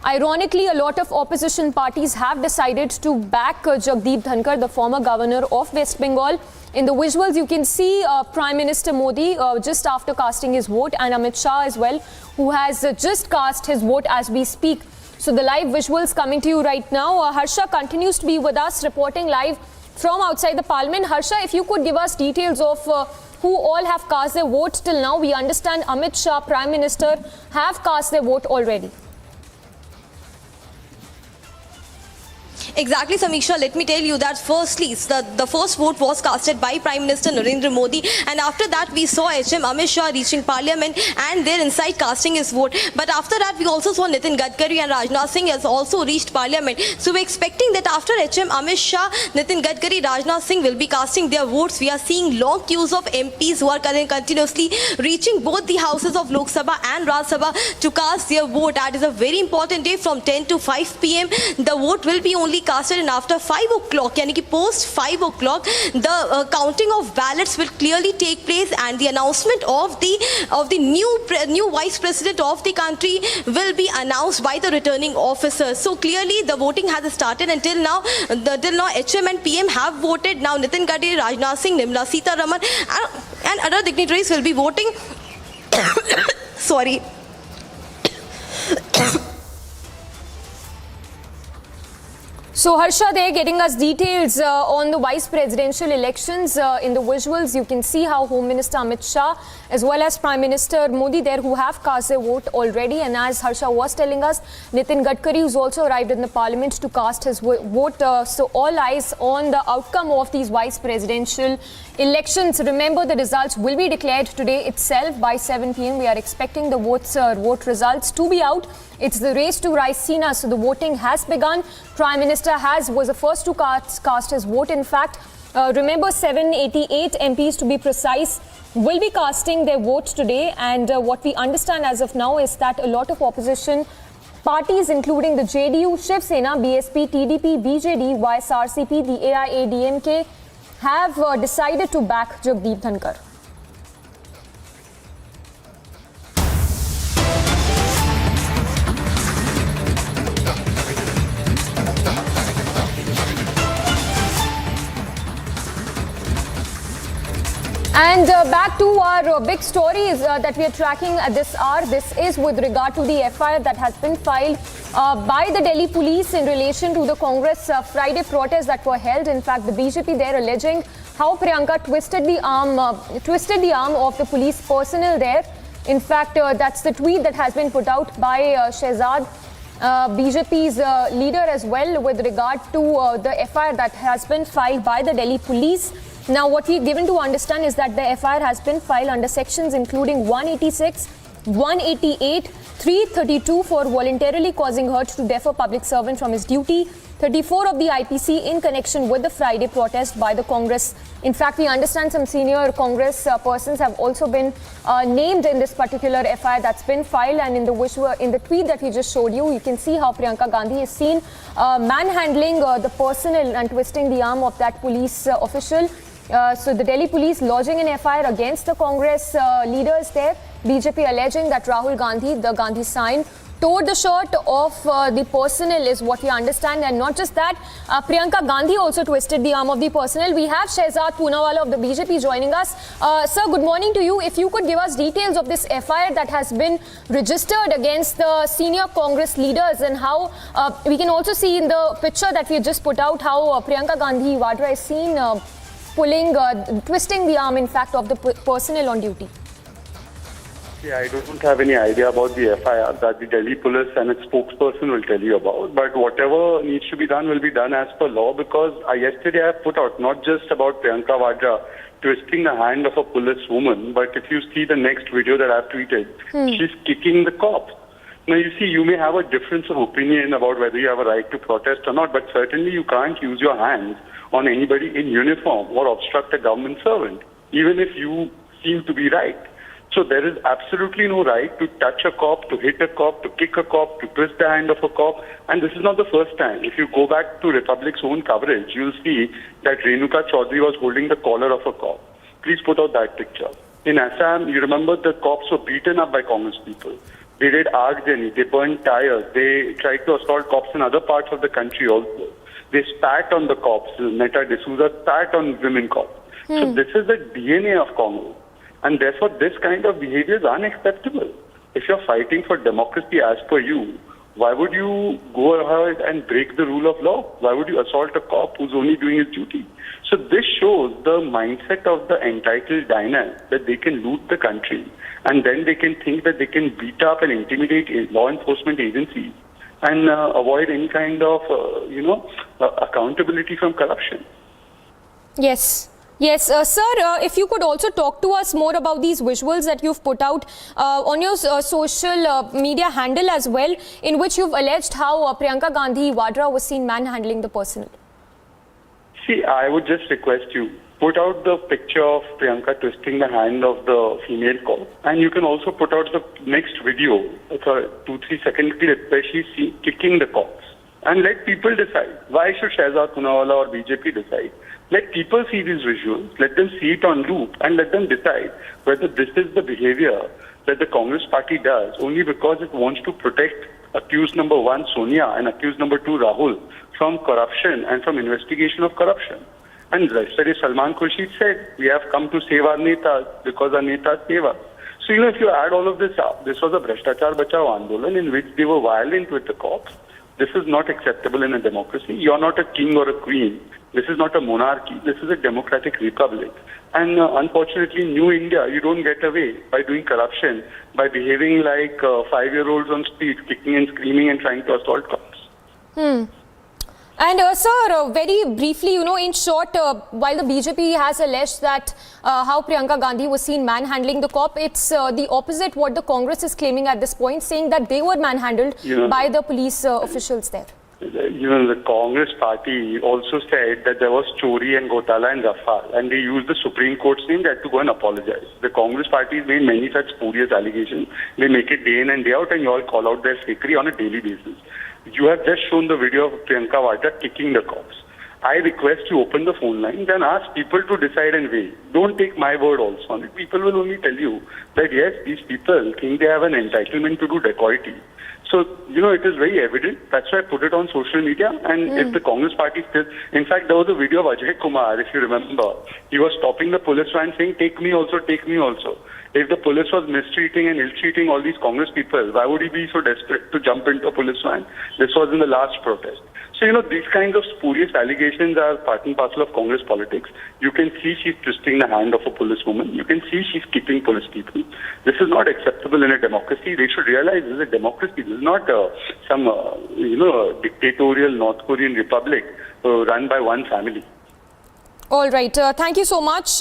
ironically, a lot of opposition parties have decided to back Jagdeep Dhankar, the former governor of West Bengal. In the visuals, you can see Prime Minister Modi just after casting his vote, and Amit Shah as well, who has just cast his vote as we speak. So the live visuals coming to you right now. Harsha continues to be with us, reporting live from outside the parliament. Harsha, if you could give us details of who all have cast their vote till now. We understand Amit Shah, Prime Minister, have cast their vote already. Exactly, Samiksha. Let me tell you that firstly, the first vote was casted by Prime Minister Narendra Modi, and after that we saw HM Amit Shah reaching Parliament and there inside casting his vote. But after that we also saw Nitin Gadkari and Rajnath Singh has also reached Parliament. So we're expecting that after HM Amit Shah, Nitin Gadkari, Rajnath Singh will be casting their votes. We are seeing long queues of MPs who are continuously reaching both the houses of Lok Sabha and Rajya Sabha to cast their vote. That is a very important day. From 10 to 5 p.m. the vote will be only casted, and after 5 o'clock, yani ki post 5 o'clock, the counting of ballots will clearly take place, and the announcement of the new vice president of the country will be announced by the returning officer. So clearly the voting has started. Until now, HM and PM have voted. Now Nitin Gadkari, Rajnath Singh, Nirmala Sitharaman and other dignitaries will be voting. Sorry. So Harsha, they're getting us details on the vice presidential elections. In the visuals, you can see how Home Minister Amit Shah as well as Prime Minister Modi there, who have cast their vote already. And as Harsha was telling us, Nitin Gadkari, who's also arrived in the parliament to cast his vote. So all eyes on the outcome of these vice presidential elections. Remember, the results will be declared today itself by 7 p.m. We are expecting the vote results to be out. It's the race to Raisina, so the voting has begun. Prime Minister was the first to cast his vote. In fact, remember, 788 MPs to be precise will be casting their vote today. And what we understand as of now is that a lot of opposition parties, including the JDU, Shiv Sena, BSP, TDP, BJD, YSRCP, the AIADMK, have decided to back Jagdeep Dhankar. And back to our big stories that we are tracking at this hour. This is with regard to the FIR that has been filed by the Delhi police in relation to the Congress Friday protests that were held. In fact, the BJP there alleging how Priyanka twisted the arm of the police personnel there. In fact, that's the tweet that has been put out by Shehzad, BJP's leader as well, with regard to the FIR that has been filed by the Delhi police. Now, what we're given to understand is that the FIR has been filed under sections including 186, 188, 332 for voluntarily causing hurt to defer public servant from his duty, 34 of the IPC in connection with the Friday protest by the Congress. In fact, we understand some senior Congress persons have also been named in this particular FIR that's been filed. And in the tweet that we just showed you, you can see how Priyanka Gandhi is seen manhandling the personnel and twisting the arm of that police official. So the Delhi police lodging an FIR against the Congress leaders there. BJP alleging that Rahul Gandhi, the Gandhi sign, tore the shirt of the personnel is what we understand. And not just that, Priyanka Gandhi also twisted the arm of the personnel. We have Shehzad Poonawala of the BJP joining us. Sir, good morning to you. If you could give us details of this FIR that has been registered against the senior Congress leaders, and how we can also see in the picture that we just put out how Priyanka Gandhi Vadra is seen twisting the arm, in fact, of the personnel on duty. Yeah, I don't have any idea about the FIR that the Delhi police and its spokesperson will tell you about. But whatever needs to be done will be done as per law, because yesterday I put out not just about Priyanka Vadra twisting the hand of a police woman, but if you see the next video that I've tweeted, she's kicking the cops. Now, you see, you may have a difference of opinion about whether you have a right to protest or not, but certainly you can't use your hands on anybody in uniform or obstruct a government servant, even if you seem to be right. So there is absolutely no right to touch a cop, to hit a cop, to kick a cop, to twist the hand of a cop. And this is not the first time. If you go back to Republic's own coverage, you'll see that Renuka Chaudhary was holding the collar of a cop. Please put out that picture. In Assam, you remember the cops were beaten up by Congress people. They did Agdeni, they burned tires, they tried to assault cops in other parts of the country also. They spat on the cops. Neta D'Souza spat on women cops. So this is the DNA of Congress. And therefore, this kind of behavior is unacceptable. If you're fighting for democracy as per you, why would you go ahead and break the rule of law? Why would you assault a cop who's only doing his duty? So this shows the mindset of the entitled dynasty, that they can loot the country and then they can think that they can beat up and intimidate law enforcement agencies and avoid any kind of, accountability from corruption. Yes. Yes, sir, if you could also talk to us more about these visuals that you've put out on your social media handle as well, in which you've alleged how Priyanka Gandhi Vadra was seen manhandling the person. See, I would just request you, put out the picture of Priyanka twisting the hand of the female cop, and you can also put out the next video, it's a 2-3 second clip where she's kicking the cops. And let people decide. Why should Shehzad Poonawalla or BJP decide? Let people see these visuals, let them see it on loop, and let them decide whether this is the behavior that the Congress party does only because it wants to protect accused number 1, Sonia, and accused number 2, Rahul, from corruption and from investigation of corruption. And yesterday, Salman Khurshid said, we have come to save our netas because our netas save us. So, if you add all of this up, this was a Bhrashtachar Bachao Andolan in which they were violent with the cops. This is not acceptable in a democracy. You're not a king or a queen. This is not a monarchy. This is a democratic republic. And unfortunately, in New India, you don't get away by doing corruption, by behaving like 5-year-olds on streets, kicking and screaming and trying to assault cops. And sir, very briefly, in short, while the BJP has alleged that how Priyanka Gandhi was seen manhandling the cop, it's the opposite what the Congress is claiming at this point, saying that they were manhandled by the police officials there. The Congress party also said that there was Chori and Gotala and Rafale, and they used the Supreme Court's name. They had to go and apologize. The Congress party has made many such spurious allegations. They make it day in and day out, and you all call out their fakery on a daily basis. You have just shown the video of Priyanka Vadra kicking the cops. I request you open the phone lines and ask people to decide and weigh. Don't take my word also on it. People will only tell you that yes, these people think they have an entitlement to do dacoity. So, it is very evident. That's why I put it on social media. And if the Congress party still... In fact, there was a video of Ajay Kumar, if you remember. He was stopping the police van saying, take me also, take me also. If the police was mistreating and ill-treating all these Congress people, why would he be so desperate to jump into a police van? This was in the last protest. So, these kinds of spurious allegations are part and parcel of Congress politics. You can see she's twisting the hand of a policewoman. You can see she's kicking police people. This is not acceptable in a democracy. They should realize this is a democracy. This is not some, dictatorial North Korean republic run by one family. All right. Thank you so much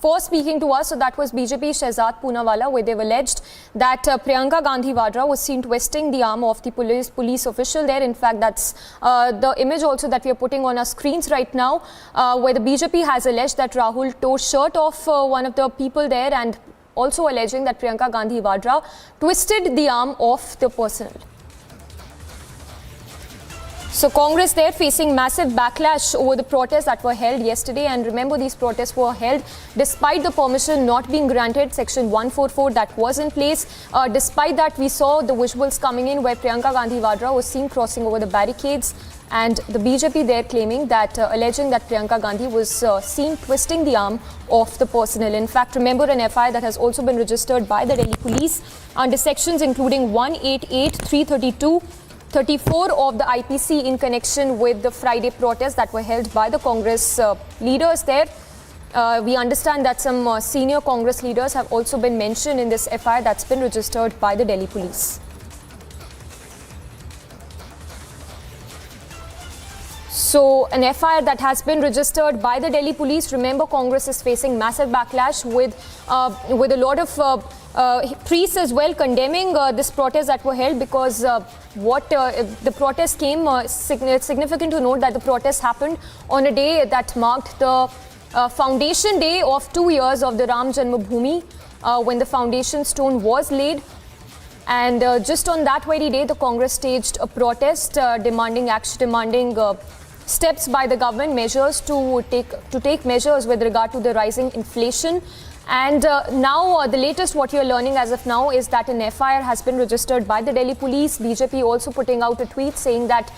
for speaking to us. So that was BJP Shehzad Poonawalla, where they've alleged that Priyanka Gandhi Vadra was seen twisting the arm of the police official there. In fact, that's the image also that we are putting on our screens right now, where the BJP has alleged that Rahul tore shirt off one of the people there, and also alleging that Priyanka Gandhi Vadra twisted the arm of the personnel. So Congress there facing massive backlash over the protests that were held yesterday. And remember, these protests were held despite the permission not being granted, Section 144 that was in place. Despite that, we saw the visuals coming in where Priyanka Gandhi Vadra was seen crossing over the barricades. And the BJP there claiming that, alleging that Priyanka Gandhi was seen twisting the arm of the personnel. In fact, remember, an FIR that has also been registered by the Delhi police under sections including 188, 332, 34 of the IPC in connection with the Friday protests that were held by the Congress leaders there. we understand that some senior Congress leaders have also been mentioned in this FIR that's been registered by the Delhi police. So, an FIR that has been registered by the Delhi police. Remember, Congress is facing massive backlash with a lot of priests as well condemning this protest that were held, because the protest came significant to note that the protest happened on a day that marked the foundation day of 2 years of the Ram Janmabhoomi, when the foundation stone was laid. And just on that very day, the Congress staged a protest demanding steps by the government, measures to take measures with regard to the rising inflation. And now the latest what you're learning as of now is that an FIR has been registered by the Delhi police. BJP also putting out a tweet saying that,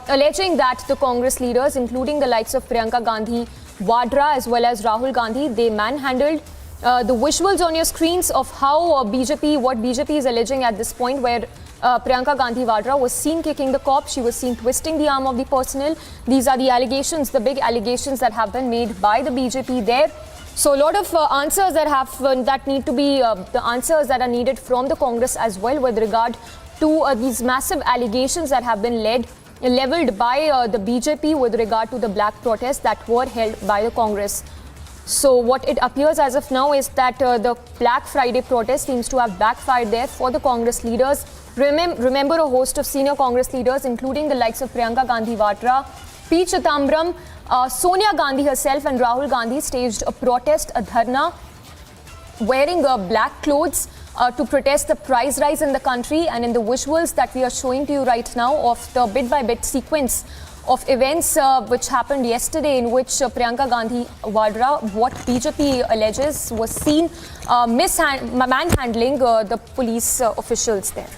alleging that the Congress leaders, including the likes of Priyanka Gandhi Vadra as well as Rahul Gandhi, they manhandled. The visuals on your screens of how what BJP is alleging at this point, where Priyanka Gandhi Vadra was seen kicking the cop, she was seen twisting the arm of the personnel. These are the allegations, the big allegations that have been made by the BJP there. So a lot of answers that need to be the answers that are needed from the Congress as well with regard to these massive allegations that have been leveled by the BJP with regard to the black protests that were held by the Congress. So what it appears as of now is that the Black Friday protest seems to have backfired there for the Congress leaders. Remember, a host of senior Congress leaders, including the likes of Priyanka Gandhi Vadra, P. Chidambaram, Sonia Gandhi herself and Rahul Gandhi staged a protest, a dharna, wearing black clothes to protest the price rise in the country. And in the visuals that we are showing to you right now of the bit-by-bit sequence of events which happened yesterday, in which Priyanka Gandhi Vadra, what BJP alleges, was seen manhandling the police officials there.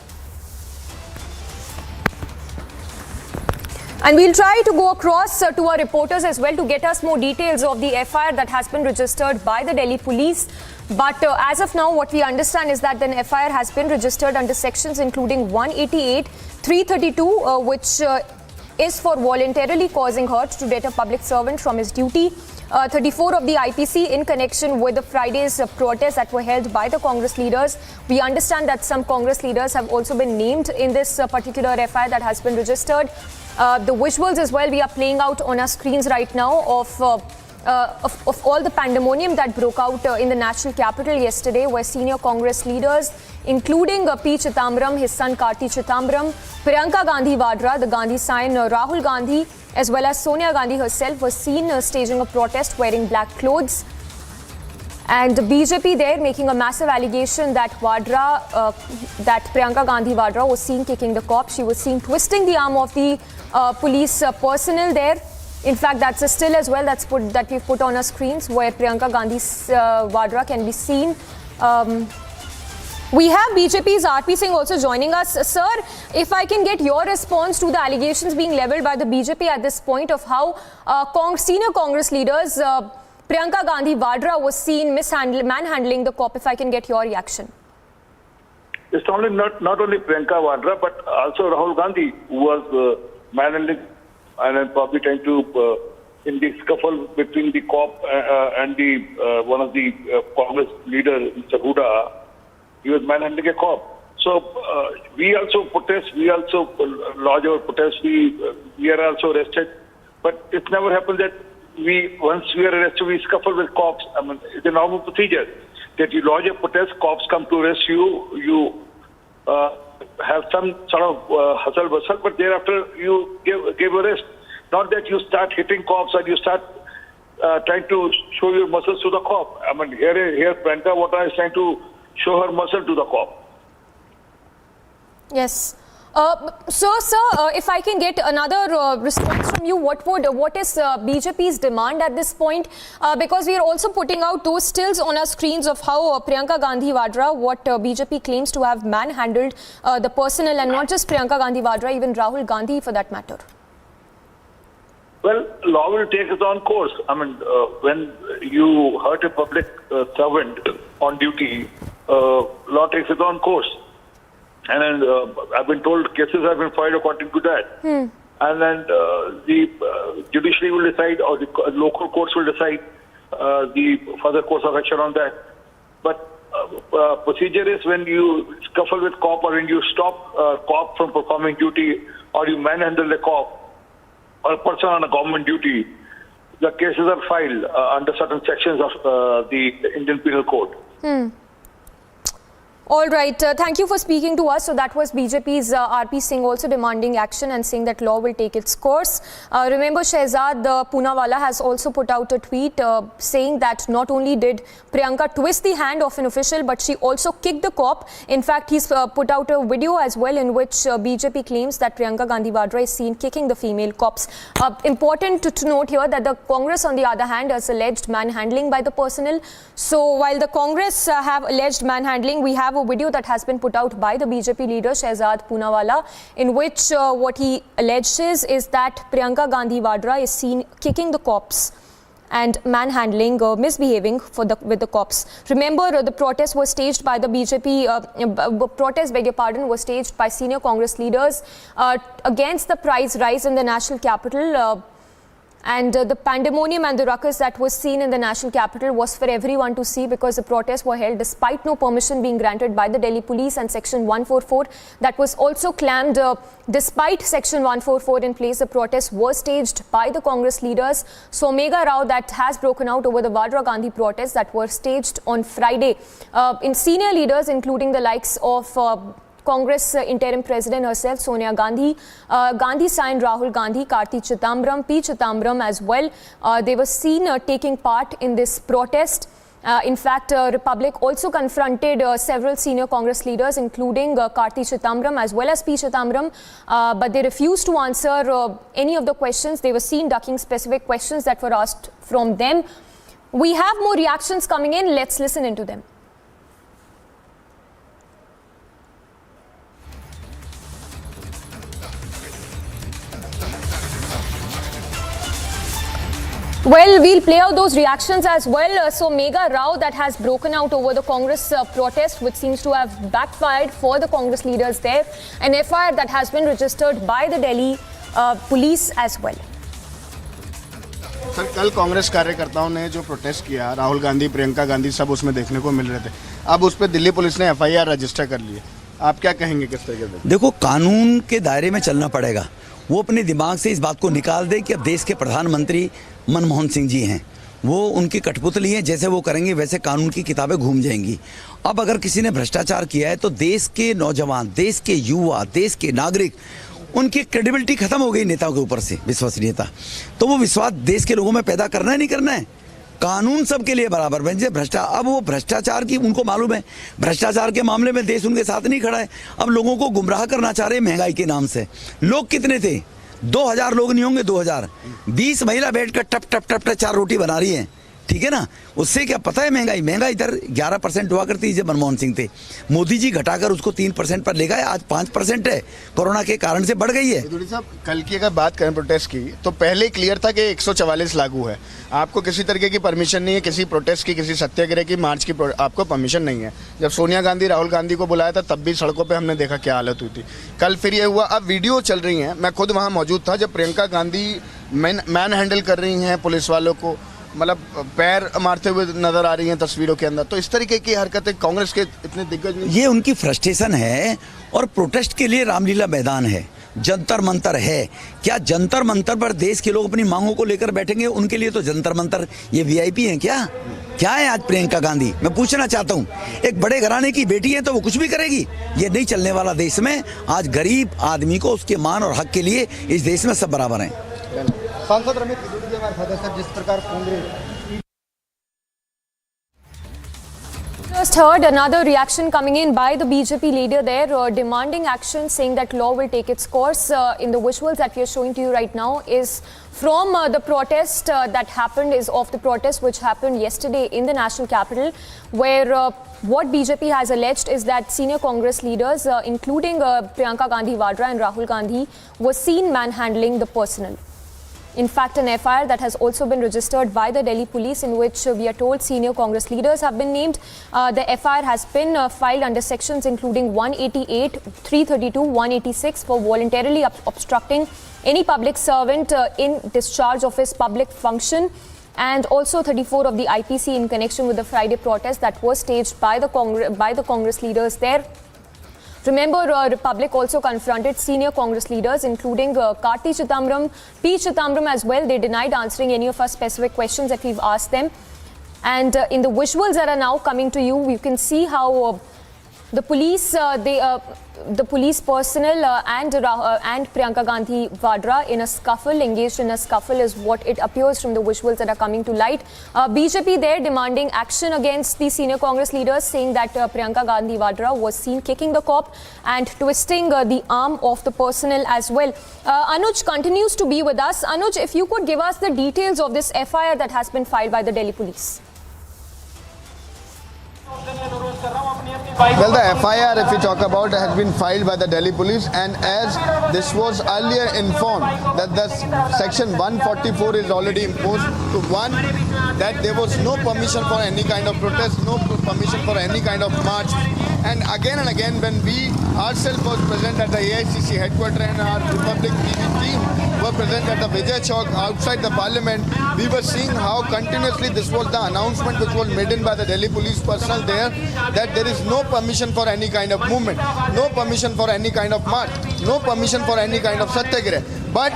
And we'll try to go across to our reporters as well to get us more details of the FIR that has been registered by the Delhi police. But as of now, what we understand is that an FIR has been registered under sections including 188, 332, which is for voluntarily causing hurt to deter a public servant from his duty, 34 of the IPC in connection with the Friday's protests that were held by the Congress leaders. We understand that some Congress leaders have also been named in this particular FIR that has been registered. The visuals as well we are playing out on our screens right now of all the pandemonium that broke out in the national capital yesterday, where senior Congress leaders, including P. Chidambaram, his son Karti Chidambaram, Priyanka Gandhi Vadra, the Gandhi sign, Rahul Gandhi, as well as Sonia Gandhi herself, was seen staging a protest wearing black clothes. And the BJP there making a massive allegation that Priyanka Gandhi Vadra was seen kicking the cop. She was seen twisting the arm of the police personnel there. In fact, that's a still as well that we've put on our screens, where Priyanka Gandhi Vadra can be seen. We have BJP's R.P. Singh also joining us. Sir, if I can get your response to the allegations being levelled by the BJP at this point of how senior Congress leaders, Priyanka Gandhi Vadra, was seen manhandling the cop, if I can get your reaction. It's only not only Priyanka Vadra, but also Rahul Gandhi, who was manhandling and probably trying to, in the scuffle between the cop and the one of the Congress leader, Mr. Huda, he was manhandling a cop. So we also protest, we also lodge our protest, we are also arrested. But it never happens that once we are arrested, we scuffle with cops. I mean, it's a normal procedure that you lodge a protest, cops come to arrest you, you have some sort of hustle bustle, but thereafter you give arrest. Not that you start hitting cops and you start trying to show your muscles to the cop. I mean, here Priyanka Vadra is trying to show her muscle to the cop. Yes. So, sir, if I can get another response from you, what is BJP's demand at this point? Because we are also putting out those stills on our screens of how Priyanka Gandhi Vadra, what BJP claims to have manhandled the personnel, and not just Priyanka Gandhi Vadra, even Rahul Gandhi for that matter. Well, law will take its own course. I mean, when you hurt a public servant on duty, law takes its own course. And then I've been told cases have been filed according to that. And then the judiciary will decide, or the local courts will decide the further course of action on that. But procedure is when you scuffle with cop or when you stop cop from performing duty or you manhandle a cop or a person on a government duty, the cases are filed under certain sections of the Indian Penal Code. All right. Thank you for speaking to us. So that was BJP's RP Singh also demanding action and saying that law will take its course. Remember, Shehzad Poonawalla has also put out a tweet saying that not only did Priyanka twist the hand of an official, but she also kicked the cop. In fact, he's put out a video as well in which BJP claims that Priyanka Gandhi Vadra is seen kicking the female cops. Important to note here that the Congress, on the other hand, has alleged manhandling by the personnel. So while the Congress have alleged manhandling, we have a video that has been put out by the BJP leader Shehzad Poonawalla, in which what he alleges is that Priyanka Gandhi Vadra is seen kicking the cops and manhandling, misbehaving with the cops. Remember, the protest was staged by the BJP, was staged by senior Congress leaders against the price rise in the national capital. And the pandemonium and the ruckus that was seen in the national capital was for everyone to see, because the protests were held despite no permission being granted by the Delhi police, and Section 144 that was also clamped. Despite Section 144 in place, the protest was staged by the Congress leaders. So Megha Rao that has broken out over the Vadra Gandhi protests that were staged on Friday. In senior leaders, including the likes of Congress interim president herself, Sonia Gandhi, Gandhi signed Rahul Gandhi, Karti Chidambaram, P. Chidambaram as well. They were seen taking part in this protest. In fact, Republic also confronted several senior Congress leaders, including Karti Chidambaram as well as P. Chidambaram, but they refused to answer any of the questions. They were seen ducking specific questions that were asked from them. We have more reactions coming in. Let's listen into them. Well, we'll play out those reactions as well. So Megha Rao that has broken out over the Congress protest, which seems to have backfired for the Congress leaders there. An FIR that has been registered by the Delhi police as well. Sir, कल कांग्रेस कार्यकर्ताओं ने जो protest किया, राहुल गांधी, प्रियंका गांधी सब उसमें देखने को मिल रहे थे. अब उस पर दिल्ली पुलिस ने FIR रजिस्टर कर ली है. आप क्या कहेंगे, किस तरीके से? देखो, कानून के दायरे में चलना पड़ेगा. वो अपने दिमाग से इस बात को निकाल दे कि अब देश के प्रधानमंत्री मनमोहन सिंह जी हैं, वो उनकी कठपुतली हैं, जैसे वो करेंगे वैसे कानून की किताबें घूम जाएंगी. अब अगर किसी ने भ्रष्टाचार किया है तो देश के नौजवान, देश के युवा, देश के नागरिक, उनकी क्रेडिबिलिटी खत्म हो गई नेताओं के ऊपर से, विश्वसनीयता. तो वो विश्वास देश के लोगों में पैदा करना है, नहीं करना है. कानून सबके लिए बराबर बन जाए. अब वो भ्रष्टाचार की उनको मालूम है, भ्रष्टाचार के मामले में देश उनके साथ नहीं खड़ा है. अब लोगों को गुमराह करना चाह रहे हैं महंगाई के नाम से. लोग कितने थे? 2000 लोग नहीं होंगे, 2000. 20 महिला बैठकर टप टप टप टप 4 रोटी बना रही हैं, ठीक है ना. उससे क्या पता है महंगाई इधर 11% हुआ करती जब मनमोहन सिंह थे. मोदी जी घटाकर उसको 3% पर ले गए, आज 5% है. कोरोना के कारण से बढ़ गई है. साहब, कल की अगर बात करें प्रोटेस्ट की, तो पहले क्लियर था कि 144 लागू है. आपको किसी तरीके की परमिशन नहीं है, किसी प्रोटेस्ट की, किसी सत्याग्रह की, मार्च की आपको परमिशन नहीं है. जब सोनिया गांधी, राहुल गांधी को बुलाया था, तब भी सड़कों पर हमने देखा क्या हालत हुई थी. कल फिर ये हुआ. अब वीडियो चल रही है, मैं खुद वहाँ मौजूद था जब प्रियंका गांधी मैन हैंडल कर रही हैं पुलिस वालों को, मतलब पैर मारते हुए नजर आ रही हैं तस्वीरों के अंदर. तो इस तरीके की हरकतें कांग्रेस के इतने दिग्गज नहीं. ये उनकी फ्रस्ट्रेशन है. और प्रोटेस्ट के लिए रामलीला मैदान है, जंतर मंतर है. क्या जंतर मंतर पर देश के लोग अपनी मांगों को लेकर बैठेंगे? उनके लिए तो जंतर मंतर ये VIP हैं क्या? क्या है आज प्रियंका गांधी? मैं पूछना चाहता हूँ, एक बड़े घराने की बेटी है तो वो कुछ भी करेगी? ये नहीं चलने वाला देश में. आज गरीब आदमी को उसके मान और हक के लिए इस देश में सब बराबर हैं. सांसद रमेश जी हमारे साथ हैं. जिस प्रकार Congress just heard another reaction coming in by the BJP leader there, demanding action, saying that law will take its course. In the visuals that we are showing to you right now is from the protest that happened, is of the protest which happened yesterday in the national capital, where what BJP has alleged is that senior Congress leaders, including Priyanka Gandhi Vadra and Rahul Gandhi, were seen manhandling the personnel. In fact, an FIR that has also been registered by the Delhi police, in which we are told senior Congress leaders have been named. The FIR has been filed under sections including 188, 332, 186 for voluntarily obstructing any public servant in discharge of his public function. and also 34 of the IPC in connection with the Friday protest that was staged by the Congress leaders there. Remember, Republic also confronted senior Congress leaders, including Karti Chidambaram, P. Chidambaram as well. They denied answering any of our specific questions that we've asked them. And in the visuals that are now coming to you, you can see how the police, the police personnel and Priyanka Gandhi Vadra engaged in a scuffle is what it appears from the visuals that are coming to light. BJP there demanding action against the senior Congress leaders, saying that Priyanka Gandhi Vadra was seen kicking the cop and twisting the arm of the personnel as well. Anuj continues to be with us. Anuj, if you could give us the details of this FIR that has been filed by the Delhi police. Well, the FIR, if we talk about, has been filed by the Delhi police, and as this was earlier informed that the section 144 is already imposed to one, that there was no permission for any kind of protest, no permission for any kind of march. And again, when we ourselves was present at the AICC headquarters and our Republic TV team were present at the Vijay Chowk outside the parliament, we were seeing how continuously this was the announcement which was made in by the Delhi police personnel there, that there is no permission for any kind of movement, no permission for any kind of march, no permission for any kind of satyagraha. But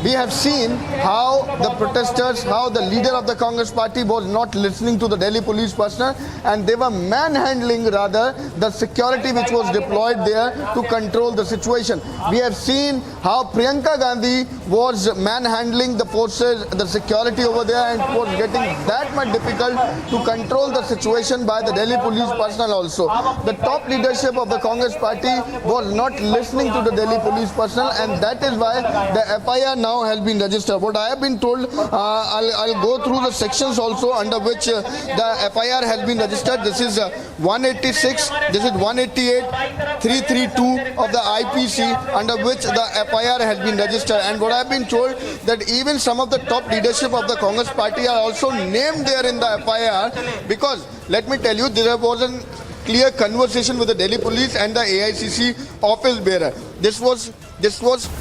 we have seen how the protesters, how the leader of the Congress party was not listening to the Delhi police personnel, and they were manhandling rather the security which was deployed there to control the situation. We have seen how Priyanka Gandhi was manhandling the forces, the security over there, and it was getting that much difficult to control the situation by the Delhi police personnel also. The top leadership of the Congress party was not listening to the Delhi police personnel, and that is why the FIR now has been registered. What I have been told, I'll go through the sections also under which the FIR has been registered. This is 186, this is 188, 332 of the IPC, under which the FIR has been registered. And what I have been told, that even some of the top leadership of the Congress party are also named there in the FIR, because let me tell you, there was a clear conversation with the Delhi police and the AICC office bearer. This was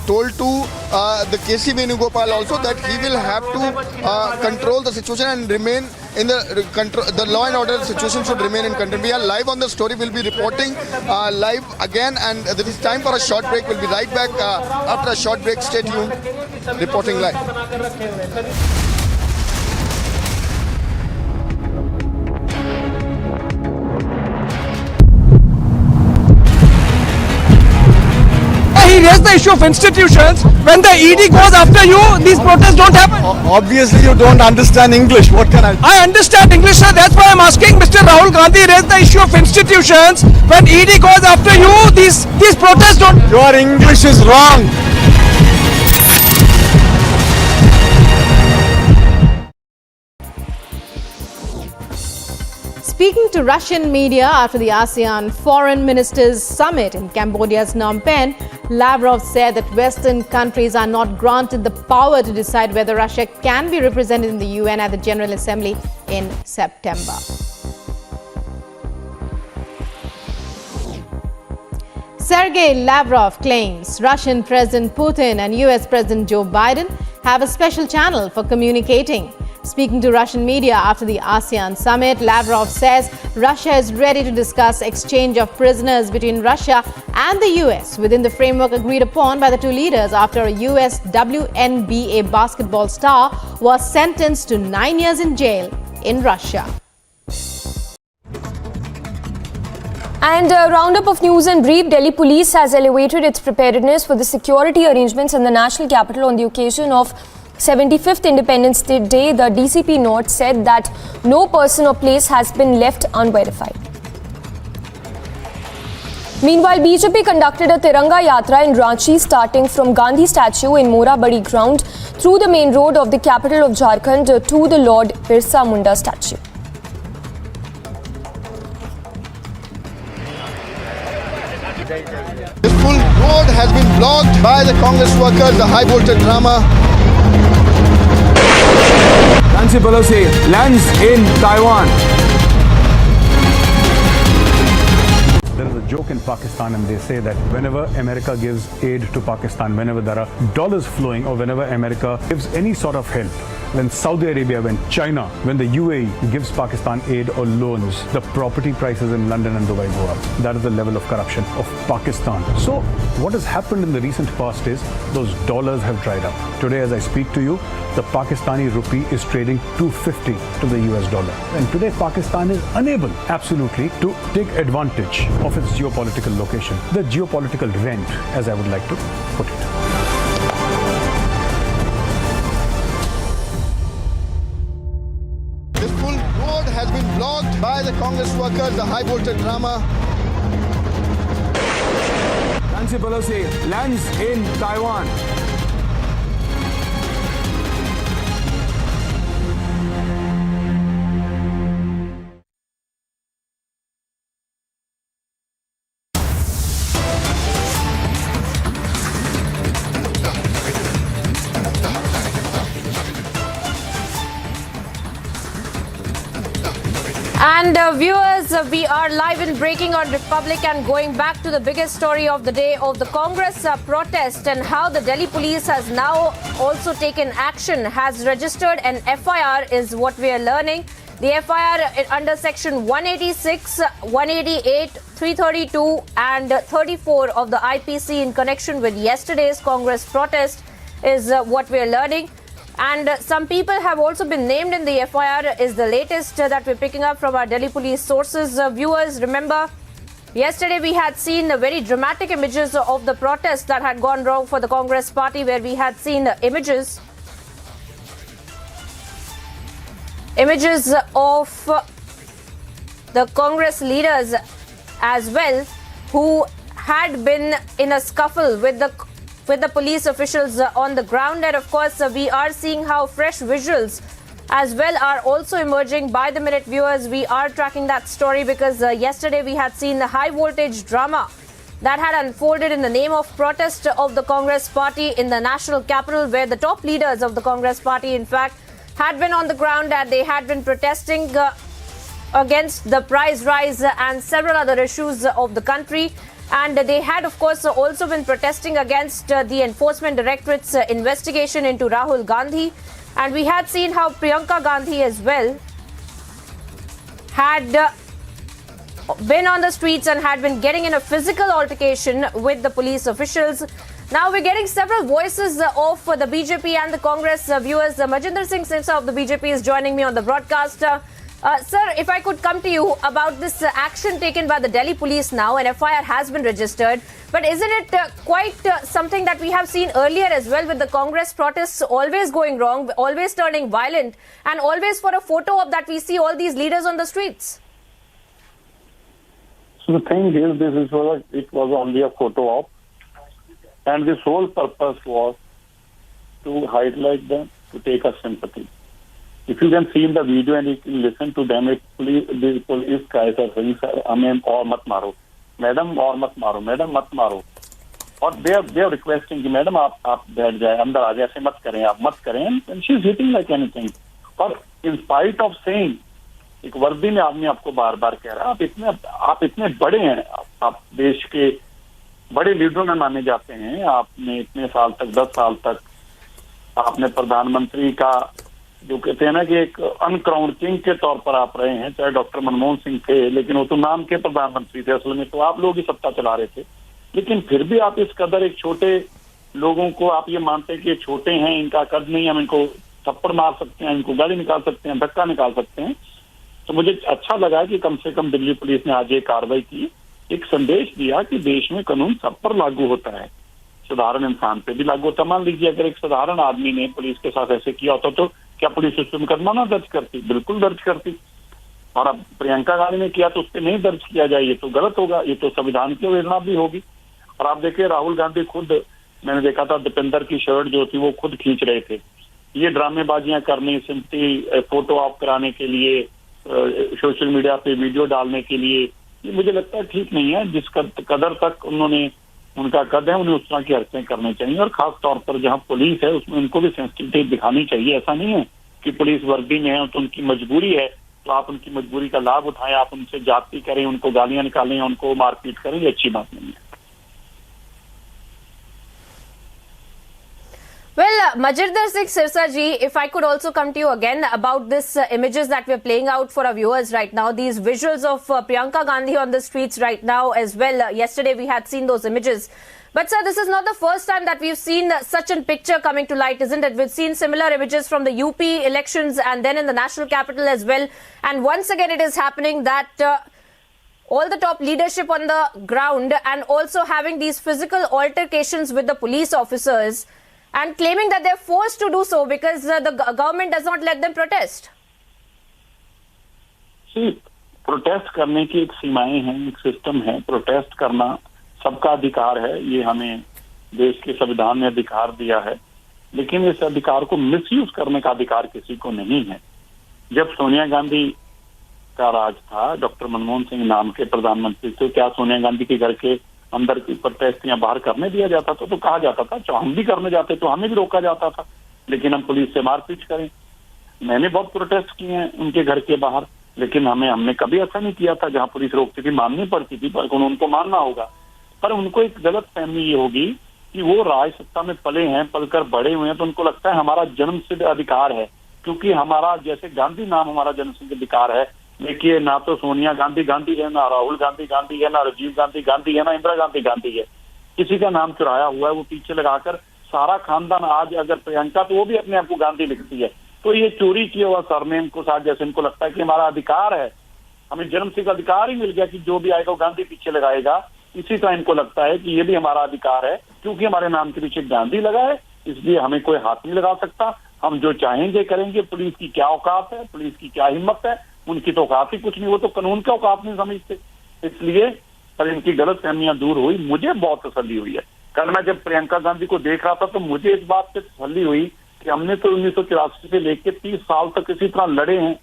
told to the KC Venugopal also, that he will have to control the situation and remain in the law and order situation should remain in control. We are live on the story. We'll be reporting live again, and it is time for a short break. We'll be right back after a short break. Stay tuned. Reporting live. He raised the issue of institutions. When the ED goes after you, these protests don't happen. Obviously, you don't understand English. What can I do? I understand English, sir. That's why I'm asking. Mr. Rahul Gandhi raised the issue of institutions. When ED goes after you, these protests don't. Your English is wrong. Speaking to Russian media after the ASEAN Foreign Ministers Summit in Cambodia's Phnom Penh, Lavrov said that Western countries are not granted the power to decide whether Russia can be represented in the UN at the General Assembly in September. Sergei Lavrov claims Russian President Putin and US President Joe Biden have a special channel for communicating. Speaking to Russian media after the ASEAN summit, Lavrov says Russia is ready to discuss exchange of prisoners between Russia and the US within the framework agreed upon by the two leaders after a US WNBA basketball star was sentenced to 9 years in jail in Russia. And a roundup of news and brief. Delhi police has elevated its preparedness for the security arrangements in the national capital on the occasion of 75th Independence Day. The DCP note said that no person or place has been left unverified. Meanwhile, BJP conducted a Tiranga Yatra in Ranchi starting from Gandhi statue in Mora Badi ground through the main road of the capital of Jharkhand to the Lord Birsa Munda statue. This full road has been blocked by the Congress workers, the high voltage drama. Nancy Pelosi lands in Taiwan. There is a joke in Pakistan and they say that whenever America gives aid to Pakistan, whenever there are dollars flowing or whenever America gives any sort of help, when Saudi Arabia, when China, when the UAE gives Pakistan aid or loans, the property prices in London and Dubai go up. That is the level of corruption of Pakistan. So what has happened in the recent past is those dollars have dried up. Today, as I speak to you, the Pakistani rupee is trading 250 to the US dollar. And today, Pakistan is unable, absolutely, to take advantage of its geopolitical location, the geopolitical rent, as I would like to put it. This full road has been blocked by the Congress workers, the high voltage drama. Nancy Pelosi lands in Taiwan. And viewers, we are live in Breaking on Republic and going back to the biggest story of the day of the Congress protest and how the Delhi police has now also taken action, has registered an FIR is what we are learning. The FIR under section 186, 188, 332 and 34 of the IPC in connection with yesterday's Congress protest is what we are learning. And some people have also been named in the FIR is the latest that we're picking up from our Delhi police sources. Viewers, remember, yesterday we had seen very dramatic images of the protest that had gone wrong for the Congress party, where we had seen images of the Congress leaders as well, who had been in a scuffle with the police officials on the ground. And of course, we are seeing how fresh visuals as well are also emerging by the minute. Viewers, we are tracking that story because yesterday we had seen the high voltage drama that had unfolded in the name of protest of the Congress party in the national capital, where the top leaders of the Congress party, in fact, had been on the ground and they had been protesting against the price rise and several other issues of the country. And they had, of course, also been protesting against the Enforcement Directorate's investigation into Rahul Gandhi. And we had seen how Priyanka Gandhi as well had been on the streets and had been getting in a physical altercation with the police officials. Now we're getting several voices of the BJP and the Congress viewers. Majinder Singh Sirsa of the BJP is joining me on the broadcast. Sir, if I could come to you about this action taken by the Delhi police now, an FIR has been registered. But isn't it quite something that we have seen earlier as well, with the Congress protests always going wrong, always turning violent, and always for a photo op that we see all these leaders on the streets? So the thing is, it was only a photo op, and this whole purpose was to highlight them, to take a sympathy. If you can see in the video and you can listen to them, the police guys are saying, sir, hमें और मत मारो, madam और मत मारो, madam मत मारो, और they are requesting कि मैडम आप बैठ जाए, अंदर आ जाए, ऐसे मत करें, आप मत करें, and she is hitting like anything. और in spite of saying, एक वर्दी में आदमी आपको बार बार कह रहा है, आप इतने बड़े हैं, आप देश के बड़े लीडरों में माने जाते हैं, आपने इतने साल तक, 10 साल तक आपने प्रधानमंत्री का, जो कहते हैं ना कि एक अनक्राउंड किंग के तौर पर आप रहे हैं, चाहे डॉक्टर मनमोहन सिंह थे, लेकिन वो तो नाम के प्रधानमंत्री थे, असल में तो आप लोग ही सत्ता चला रहे थे, लेकिन फिर भी आप इस कदर एक छोटे लोगों को आप ये मानते हैं कि ये छोटे हैं, इनका कद नहीं, हम इनको थप्पड़ मार सकते हैं, इनको गाली निकाल सकते हैं, धक्का निकाल सकते हैं. तो मुझे अच्छा लगा कि कम से कम दिल्ली पुलिस ने आज ये कार्रवाई की, एक संदेश दिया कि देश में कानून सब पर लागू होता है, साधारण इंसान पे भी लागू होता. मान लीजिए अगर एक साधारण आदमी ने पुलिस के साथ ऐसे किया होता तो क्या पुलिस उस पर मुकदमा ना दर्ज करती? बिल्कुल दर्ज करती. और अब प्रियंका गांधी ने किया तो उस पर नहीं दर्ज किया जाए, ये तो गलत होगा, ये तो संविधान की अवहेलना भी होगी. और आप देखिए राहुल गांधी खुद, मैंने देखा था दीपेंद्र की शर्ट जो थी वो खुद खींच रहे थे. ये ड्रामेबाजियां करनी, सिंपली फोटो ऑफ कराने के लिए, सोशल मीडिया पे वीडियो डालने के लिए, ये मुझे लगता है ठीक नहीं है. जिस कदर तक उन्होंने, उनका कद है, उन्हें उस तरह की हरकतें करनी चाहिए. और खास तौर पर जहां पुलिस है उसमें उनको भी सेंसिटिविटी दिखानी चाहिए. ऐसा नहीं है कि पुलिस वर्दी में है तो उनकी मजबूरी है तो आप उनकी मजबूरी का लाभ उठाएं, आप उनसे जाति करें, उनको गालियां निकालें, उनको मारपीट करें, ये अच्छी बात नहीं है। Well, Majinder Singh Sirsa ji, if I could also come to you again about this images that we're playing out for our viewers right now, these visuals of Priyanka Gandhi on the streets right now as well. Yesterday we had seen those images. But sir, this is not the first time that we've seen such a picture coming to light, isn't it? We've seen similar images from the UP elections and then in the national capital as well. And once again it is happening that all the top leadership on the ground and also having these physical altercations with the police officers and claiming that they're forced to do so because the government does not let them protest. See, protest करने की एक सीमाएं हैं, एक system है। Protest करना सबका अधिकार है, ये हमें देश के संविधान ने अधिकार दिया है, लेकिन इस अधिकार को मिसयूज करने का अधिकार किसी को नहीं है। जब सोनिया गांधी का राज था, डॉक्टर मनमोहन सिंह नाम के प्रधानमंत्री थे, क्या सोनिया गांधी के घर के अंदर की प्रोटेस्ट या बाहर करने दिया जाता था? तो कहा जाता था, चाहे हम भी करने जाते तो हमें भी रोका जाता था, लेकिन हम पुलिस से मारपीट करें। मैंने बहुत प्रोटेस्ट किए हैं उनके घर के बाहर, लेकिन हमने कभी ऐसा नहीं किया था। जहां पुलिस रोकती थी माननी पड़ती थी, पर उनको मानना होगा। पर उनको एक गलत फहमी ये होगी कि वो राज सत्ता में पले हैं, पलकर बड़े हुए हैं, तो उनको लगता है हमारा जन्मसिद्ध अधिकार है, क्योंकि हमारा जैसे गांधी नाम हमारा जन्मसिद्ध अधिकार है। देखिए, ना तो सोनिया गांधी गांधी है, ना राहुल गांधी गांधी है, ना राजीव गांधी गांधी है, ना इंदिरा गांधी गांधी है। किसी का नाम चुराया हुआ है, वो पीछे लगाकर सारा खानदान। आज अगर प्रियंका, तो वो भी अपने आप को गांधी लिखती है, तो ये चोरी किया हुआ सरनेम को साथ, जैसे इनको लगता है कि हमारा अधिकार है, हमें जन्मसिद्ध अधिकार ही मिल गया कि जो भी आएगा वो गांधी पीछे लगाएगा। इसी तरह इनको लगता है कि ये भी हमारा अधिकार है, क्योंकि हमारे नाम के पीछे गांधी लगा है, इसलिए हमें कोई हाथ नहीं लगा सकता, हम जो चाहेंगे करेंगे। पुलिस की क्या औकात है, पुलिस की क्या हिम्मत है, उनकी तो औकात ही कुछ नहीं, वो तो कानून का औकात नहीं समझते। इसलिए पर इनकी गलत फहमियां दूर हुई, मुझे बहुत तसल्ली हुई है। कल मैं जब प्रियंका गांधी को देख रहा था तो मुझे इस बात से तसल्ली हुई कि हमने तो 1984 से लेकर 30 साल तक इसी तरह लड़े हैं,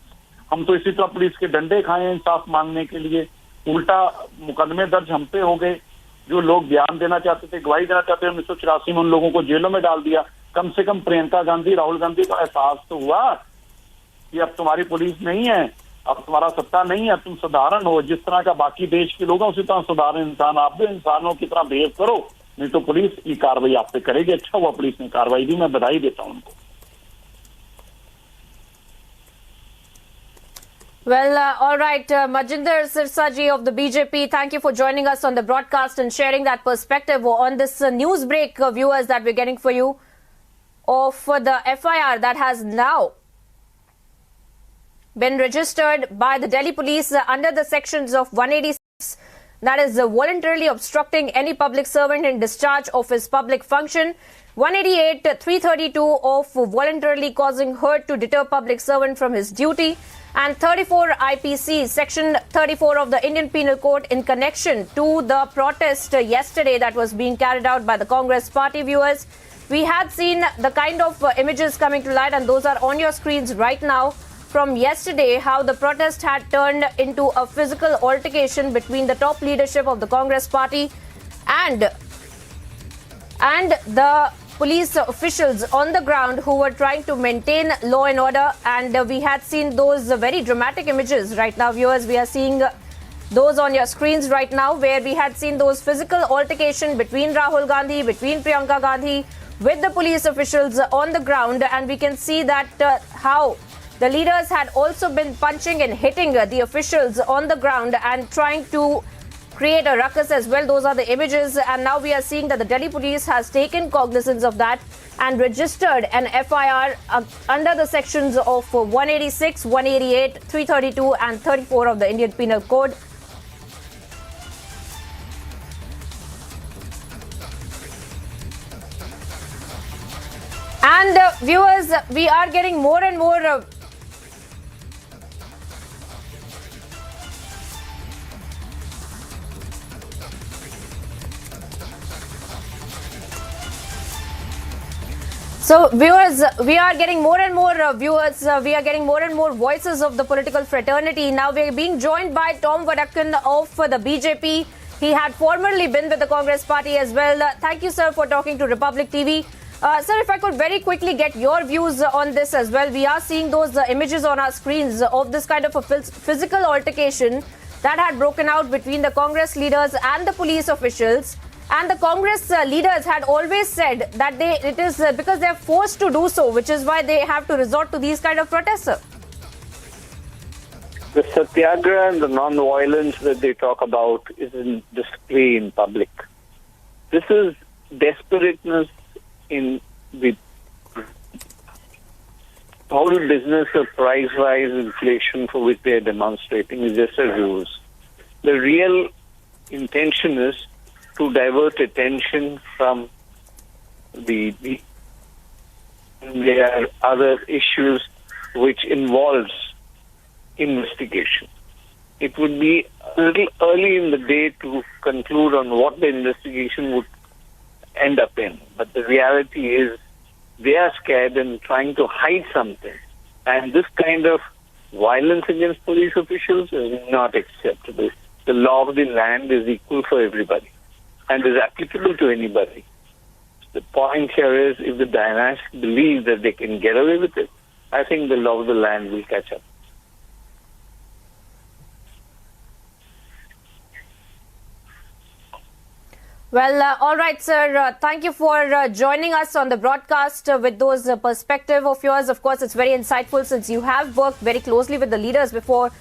हम तो इसी तरह पुलिस के डंडे खाए हैं इंसाफ मांगने के लिए। उल्टा मुकदमे दर्ज हम पे हो गए, जो लोग बयान देना चाहते थे, गवाही देना चाहते थे, 1984 में उन लोगों को जेलों में डाल दिया। कम से कम प्रियंका गांधी, राहुल गांधी को एहसास तो हुआ कि अब तुम्हारी पुलिस नहीं है, अब तुम्हारा सत्ता नहीं है, तुम साधारण हो, जिस तरह का बाकी देश के लोग हैं उसी तरह साधारण इंसान, आप भी इंसानों की तरह बिहेव करो, नहीं तो पुलिस की कार्रवाई आप पे करेगी। अच्छा हुआ पुलिस ने कार्रवाई दी, मैं बधाई देता हूं उनको। Well, all right, Majinder Sirsa ji of the BJP, thank you for joining us on the broadcast and sharing that perspective on this news break, viewers, that we're getting for you of the FIR that has now been registered by the Delhi police under the sections of 186, that is voluntarily obstructing any public servant in discharge of his public function, 188, 332 of voluntarily causing hurt to deter public servant from his duty, and 34 IPC, section 34 of the Indian Penal Code in connection to the protest yesterday that was being carried out by the Congress party, viewers. We had seen the kind of images coming to light, and those are on your screens right now from yesterday, how the protest had turned into a physical altercation between the top leadership of the Congress party and the police officials on the ground who were trying to maintain law and order. And we had seen those very dramatic images right now, viewers. We are seeing those on your screens right now, where we had seen those physical altercation between Rahul Gandhi, between Priyanka Gandhi, with the police officials on the ground. And we can see that how the leaders had also been punching and hitting the officials on the ground and trying to create a ruckus as well. Those are the images, and now we are seeing that the Delhi police has taken cognizance of that and registered an FIR under the sections of 186, 188, 332 and 34 of the Indian Penal Code. And viewers, we are getting more and more So, viewers, we are getting more and more we are getting more and more voices of the political fraternity. Now, we are being joined by Tom Vadakkan of the BJP. He had formerly been with the Congress party as well. Thank you, sir, for talking to Republic TV. Sir, if I could very quickly get your views on this as well. We are seeing those images on our screens of this kind of a physical altercation that had broken out between the Congress leaders and the police officials. And the Congress leaders had always said that it is because they are forced to do so, which is why they have to resort to these kind of protests, sir. The satyagraha and the non-violence that they talk about is in display in public. This is desperateness in the whole business of price rise, inflation for which they are demonstrating is just a ruse. The real intention is to divert attention from there are other issues which involves investigation. It would be a little early in the day to conclude on what the investigation would end up in. But the reality is they are scared and trying to hide something. And this kind of violence against police officials is not acceptable. The law of the land is equal for everybody and is applicable to anybody. The point here is if the dynasty believe that they can get away with it, I think the law of the land will catch up. Well, all right, sir. Thank you for joining us on the broadcast with those perspective of yours. Of course, it's very insightful since you have worked very closely with the leaders before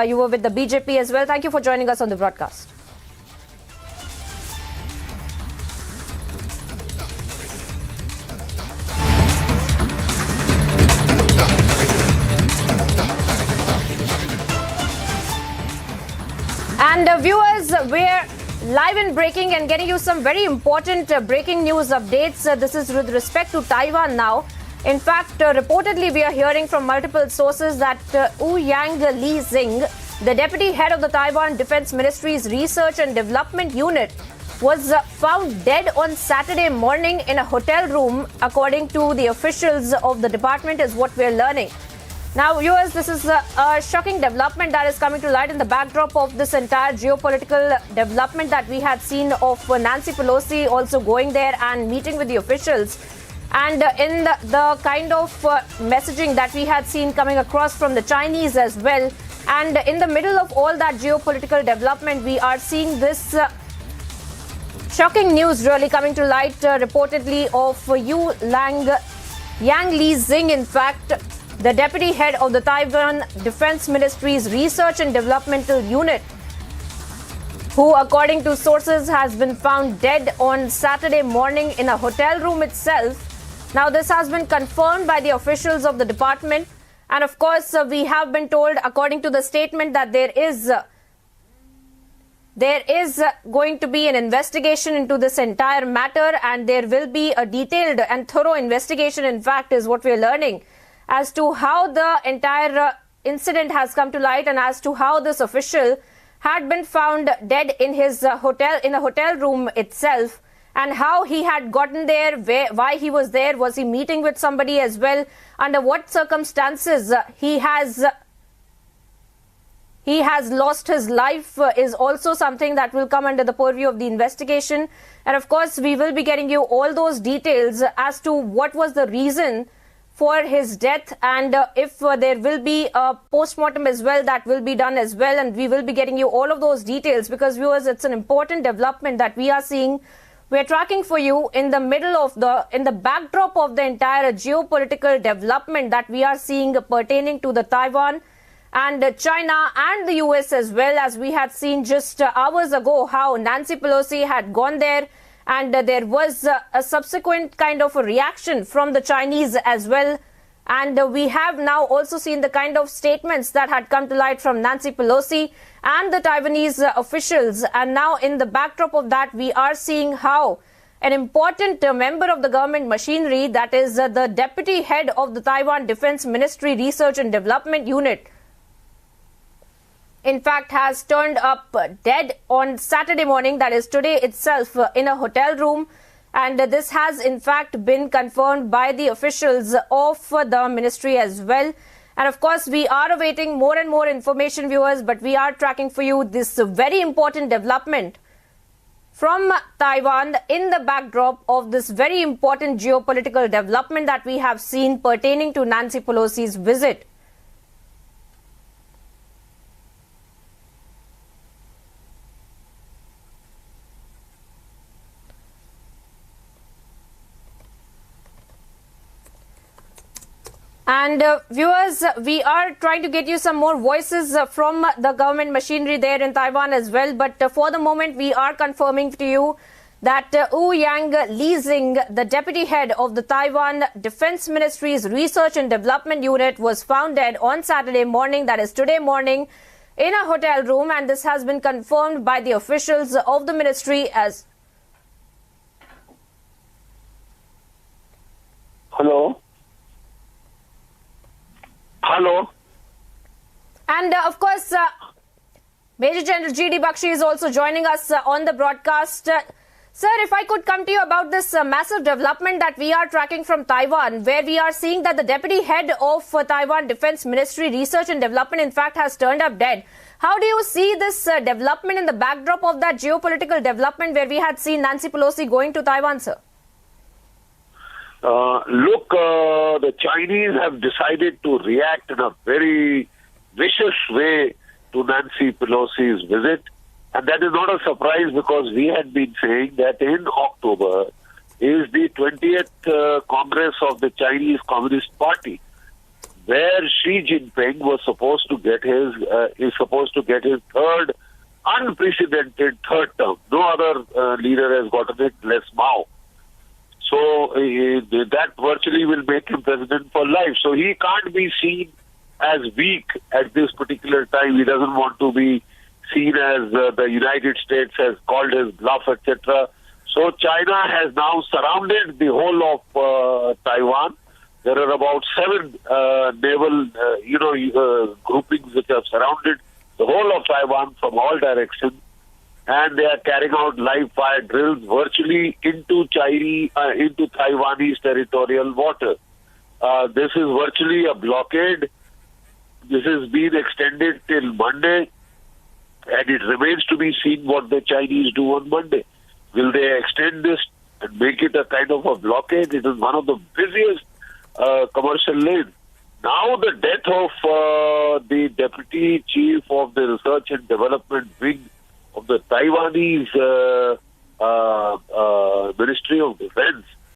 you were with the BJP as well. Thank you for joining us on the broadcast. And viewers, we're live and breaking and getting you some very important breaking news updates. This is with respect to Taiwan now. In fact, reportedly we are hearing from multiple sources that Yang Li-zing, the deputy head of the Taiwan Defense Ministry's Research and Development Unit, was found dead on Saturday morning in a hotel room, according to the officials of the department, is what we're learning. Now, viewers, this is a shocking development that is coming to light in the backdrop of this entire geopolitical development that we had seen of Nancy Pelosi also going there and meeting with the officials. And in the kind of messaging that we had seen coming across from the Chinese as well. And in the middle of all that geopolitical development, we are seeing this shocking news really coming to light, reportedly of Yang Li-zing, in fact, the deputy head of the Taiwan Defense Ministry's Research and Developmental Unit, who, according to sources, has been found dead on Saturday morning in a hotel room itself. Now, this has been confirmed by the officials of the department. And of course, we have been told, according to the statement, that there is going to be an investigation into this entire matter, and there will be a detailed and thorough investigation, in fact, is what we are learning, as to how the entire incident has come to light and as to how this official had been found dead in his hotel, in a hotel room itself, and how he had gotten there, why he was there, was he meeting with somebody as well, under what circumstances he has lost his life is also something that will come under the purview of the investigation. And of course, we will be getting you all those details as to what was the reason for his death, and if there will be a post-mortem as well, that will be done as well, and we will be getting you all of those details, because viewers, it's an important development that we are seeing. We're tracking for you in the middle of in the backdrop of the entire geopolitical development that we are seeing pertaining to the Taiwan and China and the US, as well as we had seen just hours ago how Nancy Pelosi had gone there. And there was a subsequent kind of a reaction from the Chinese as well. And we have now also seen the kind of statements that had come to light from Nancy Pelosi and the Taiwanese officials. And now in the backdrop of that, we are seeing how an important member of the government machinery, that is the deputy head of the Taiwan Defense Ministry Research and Development Unit, in fact, has turned up dead on Saturday morning, that is today itself, in a hotel room. And this has, in fact, been confirmed by the officials of the ministry as well. And of course, we are awaiting more and more information, viewers, but we are tracking for you this very important development from Taiwan in the backdrop of this very important geopolitical development that we have seen pertaining to Nancy Pelosi's visit. And viewers, we are trying to get you some more voices from the government machinery there in Taiwan as well. But for the moment, we are confirming to you that Wu Yang Lizing, the deputy head of the Taiwan Defense Ministry's Research and Development Unit, was found dead on Saturday morning, that is today morning, in a hotel room. And this has been confirmed by the officials of the ministry as... Hello? Hello? And of course, Major General G.D. Bakshi is also joining us on the broadcast. Sir, if I could come to you about this massive development that we are tracking from Taiwan, where we are seeing that the deputy head of Taiwan Defense Ministry Research and Development, in fact, has turned up dead. How do you see this development in the backdrop of that geopolitical development where we had seen Nancy Pelosi going to Taiwan, sir? The Chinese have decided to react in a very vicious way to Nancy Pelosi's visit. And that is not a surprise because we had been saying that in October is the 20th Congress of the Chinese Communist Party, where Xi Jinping was supposed to get his third unprecedented third term. No other leader has gotten it, less Mao. So that virtually will make him president for life. So he can't be seen as weak at this particular time. He doesn't want to be seen as the United States has called his bluff, etc. So China has now surrounded the whole of Taiwan. There are about 7 naval, groupings which have surrounded the whole of Taiwan from all directions. And they are carrying out live fire drills virtually into Taiwanese territorial water. This is virtually a blockade. This has been extended till Monday, and it remains to be seen what the Chinese do on Monday. Will they extend this and make it a kind of a blockade? It is one of the busiest commercial lanes. Now the death of the deputy chief of the Research and Development Wing of the Taiwanese Ministry of Defense